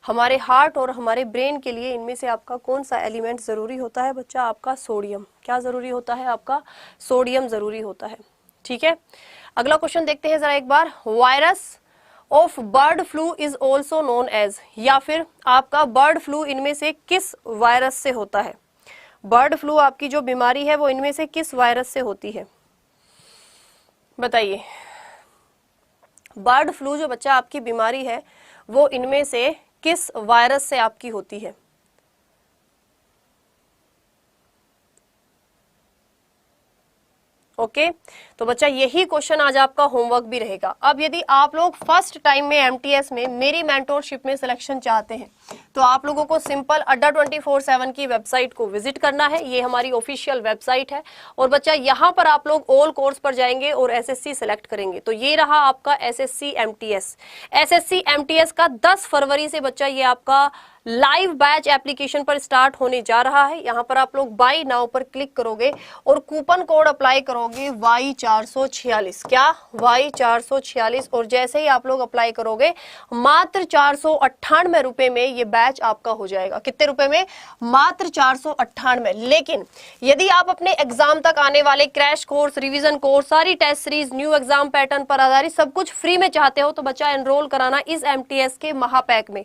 हमारे हार्ट और हमारे ब्रेन के लिए इनमें से आपका कौन सा एलिमेंट जरूरी होता है बच्चा? आपका सोडियम। क्या जरूरी होता है? आपका सोडियम जरूरी होता है। ठीक है, अगला क्वेश्चन देखते हैं जरा एक बार। Virus of bird flu is also known as, या फिर आपका बर्ड फ्लू इनमें से किस वायरस से होता है? बर्ड फ्लू आपकी जो बीमारी है वो इनमें से किस वायरस से होती है, बताइए। बर्ड फ्लू जो बच्चा आपकी बीमारी है वो इनमें से किस वायरस से आपकी होती है? ओके, तो बच्चा यही क्वेश्चन आज आपका होमवर्क भी रहेगा। अब यदि आप लोग फर्स्ट टाइम में MTS में मेरी मेंटोरशिप में सिलेक्शन चाहते हैं तो आप लोगों को सिंपल अड्डा 24/7 की वेबसाइट को विजिट करना है। ये हमारी ऑफिशियल वेबसाइट है और बच्चा यहाँ पर आप लोग ऑल कोर्स पर जाएंगे और SSC सेलेक्ट करेंगे। तो ये रहा आपका SSC MTS। SSC MTS का 10 फरवरी से बच्चा ये आपका लाइव बैच एप्लीकेशन पर स्टार्ट होने जा रहा है। यहाँ पर आप लोग बाय नाउ पर क्लिक करोगे और कूपन कोड अप्लाई करोगे Y446। क्या? Y446। और जैसे ही आप लोग अप्लाई करोगे मात्र 498 रुपए में ये बैच आपका हो जाएगा। कितने रुपए में? मात्र 498। लेकिन यदि आप अपने एग्जाम तक आने वाले क्रैश कोर्स, रिवीजन कोर्स, सारी test series, new exam pattern पर आधारित सब कुछ फ्री में चाहते हो तो बच्चा एनरोल कराना इस MTS के महापैक में।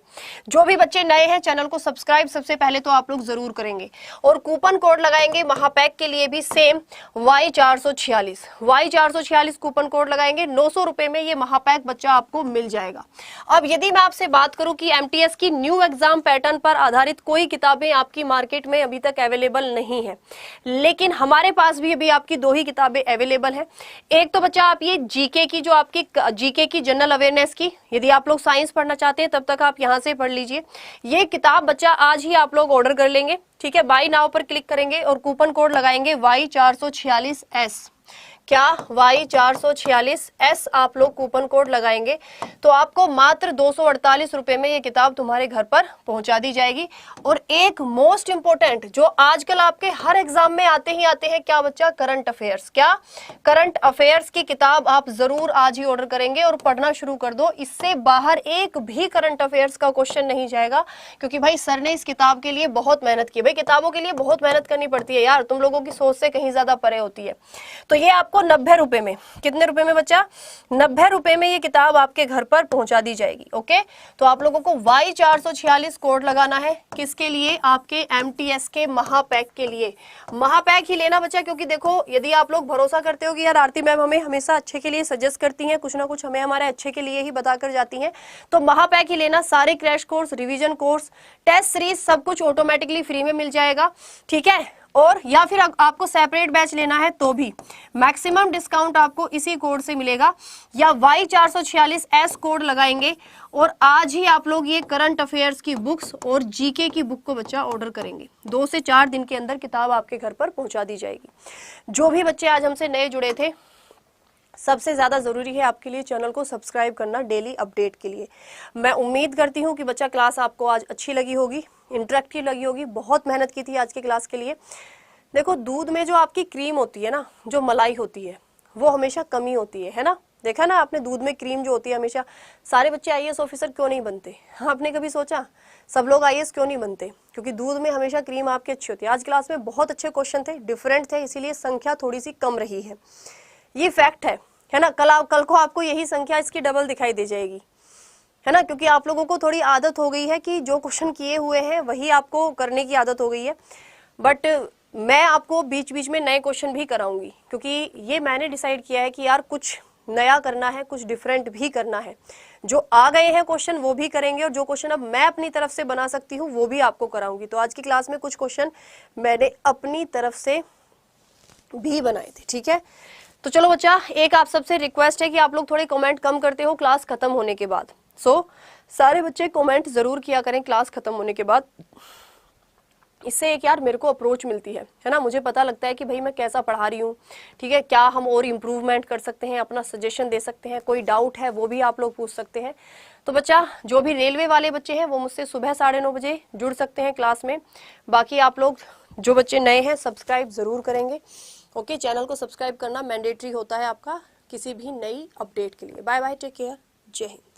जो भी बच्चे नए हैं चैनल को सब्सक्राइब सबसे पहले तो आप लोग जरूर करेंगे और कूपन कोड लगाएंगे महापैक के लिए भी same Y446। Y446 coupon code लगाएंगे, 900 रुपए में ये महापैक बच्चा आपको मिल जाएगा। अब यदि मैं आपसे बात करूं कि MTS की न्यू एग्जाम पैटर्न पर आधारित कोई किताबें आपकी मार्केट में अभी तक अवेलेबल नहीं है, लेकिन हमारे पास भी अभी आपकी 2 ही किताबें अवेलेबल है। एक तो बच्चा आप ये जीके की, जो आपकी जीके की जनरल अवेयरनेस की, यदि आप लोग साइंस पढ़ना चाहते हैं तब तक आप यहाँ से पढ़ लीजिए। ये किताब बच्चा आज ही आप लोग ऑर्डर कर लेंगे। ठीक है, बाय नाउ पर क्लिक करेंगे और कूपन कोड लगाएंगे Y446S। क्या? Y446S आप लोग कूपन कोड लगाएंगे तो आपको मात्र 248 रुपए में ये किताब तुम्हारे घर पर पहुंचा दी जाएगी। और एक मोस्ट इंपोर्टेंट जो आजकल आपके हर एग्जाम में आते ही आते हैं, क्या बच्चा? Current affairs. क्या? करंट अफेयर्स की किताब आप जरूर आज ही ऑर्डर करेंगे और पढ़ना शुरू कर दो। इससे बाहर एक भी करंट अफेयर्स का क्वेश्चन नहीं जाएगा, क्योंकि भाई सर ने इस किताब के लिए बहुत मेहनत की। भाई किताबों के लिए बहुत मेहनत करनी पड़ती है यार, तुम लोगों की सोच से कहीं ज्यादा परे होती है। तो ये आपको आपको 90 रुपए में, कितने रुपए में बच्चा, 90 रुपए में ये किताब आपके घर पर पहुंचा दी जाएगी। ओके, तो आप लोगों को Y446 कोड लगाना है, किसके लिए, आपके MTS के महापैक के लिए। महापैक ही लेना बच्चा, क्योंकि देखो यदि आप लोग भरोसा करते हो कि यार आरती मैम हमें हमेशा अच्छे के लिए सजेस्ट करती हैं, कुछ ना कुछ हमें हमारे अच्छे के लिए ही बता कर जाती हैं, तो महापैक ही लेना। सारे crash course, revision course, test series सब कुछ ऑटोमेटिकली फ्री में मिल जाएगा, ठीक है। और या फिर आपको सेपरेट बैच लेना है तो भी मैक्सिमम डिस्काउंट आपको इसी कोड से मिलेगा, या Y446S कोड लगाएंगे और आज ही आप लोग ये करंट अफेयर्स की बुक्स और जीके की बुक को बच्चा ऑर्डर करेंगे। 2 से 4 दिन के अंदर किताब आपके घर पर पहुंचा दी जाएगी। जो भी बच्चे आज हमसे नए जुड़े थे, सबसे ज़्यादा ज़रूरी है आपके लिए चैनल को सब्सक्राइब करना डेली अपडेट के लिए। मैं उम्मीद करती हूँ कि बच्चा क्लास आपको आज अच्छी लगी होगी, इंटरेक्टिव लगी होगी। बहुत मेहनत की थी आज की क्लास के लिए। देखो, दूध में जो आपकी क्रीम होती है ना, जो मलाई होती है, वो हमेशा कमी होती है ना। देखा ना आपने, दूध में क्रीम जो होती है हमेशा। सारे बच्चे IAS ऑफिसर क्यों नहीं बनते? आपने कभी सोचा सब लोग IAS क्यों नहीं बनते? क्योंकि दूध में हमेशा क्रीम आपकी अच्छी होती है। आज क्लास में बहुत अच्छे क्वेश्चन थे, डिफरेंट थे, इसीलिए संख्या थोड़ी सी कम रही है, ये फैक्ट है ना। कल को आपको यही संख्या इसकी डबल दिखाई दे जाएगी, है ना, क्योंकि आप लोगों को थोड़ी आदत हो गई है कि जो क्वेश्चन किए हुए हैं वही आपको करने की आदत हो गई है। बट मैं आपको बीच बीच में नए क्वेश्चन भी कराऊंगी, क्योंकि ये मैंने डिसाइड किया है कि यार कुछ नया करना है, कुछ डिफरेंट भी करना है। जो आ गए हैं क्वेश्चन वो भी करेंगे, और जो क्वेश्चन अब मैं अपनी तरफ से बना सकती हूँ वो भी आपको कराऊंगी। तो आज की क्लास में कुछ क्वेश्चन मैंने अपनी तरफ से भी बनाए थे, ठीक है। तो चलो बच्चा, एक आप सबसे रिक्वेस्ट है कि आप लोग थोड़े कमेंट कम करते हो क्लास खत्म होने के बाद। सारे बच्चे कमेंट जरूर किया करें क्लास खत्म होने के बाद। इससे एक यार मेरे को अप्रोच मिलती है ना, मुझे पता लगता है कि भाई मैं कैसा पढ़ा रही हूँ, ठीक है, क्या हम और इम्प्रूवमेंट कर सकते हैं, अपना सजेशन दे सकते हैं, कोई डाउट है वो भी आप लोग पूछ सकते हैं। तो बच्चा, जो भी रेलवे वाले बच्चे हैं वो मुझसे सुबह 9:30 बजे जुड़ सकते हैं क्लास में। बाकी आप लोग जो बच्चे नए हैं सब्सक्राइब जरूर करेंगे। ओके, चैनल को सब्सक्राइब करना मैंडेटरी होता है आपका किसी भी नई अपडेट के लिए। बाय बाय, टेक केयर, जय हिंद।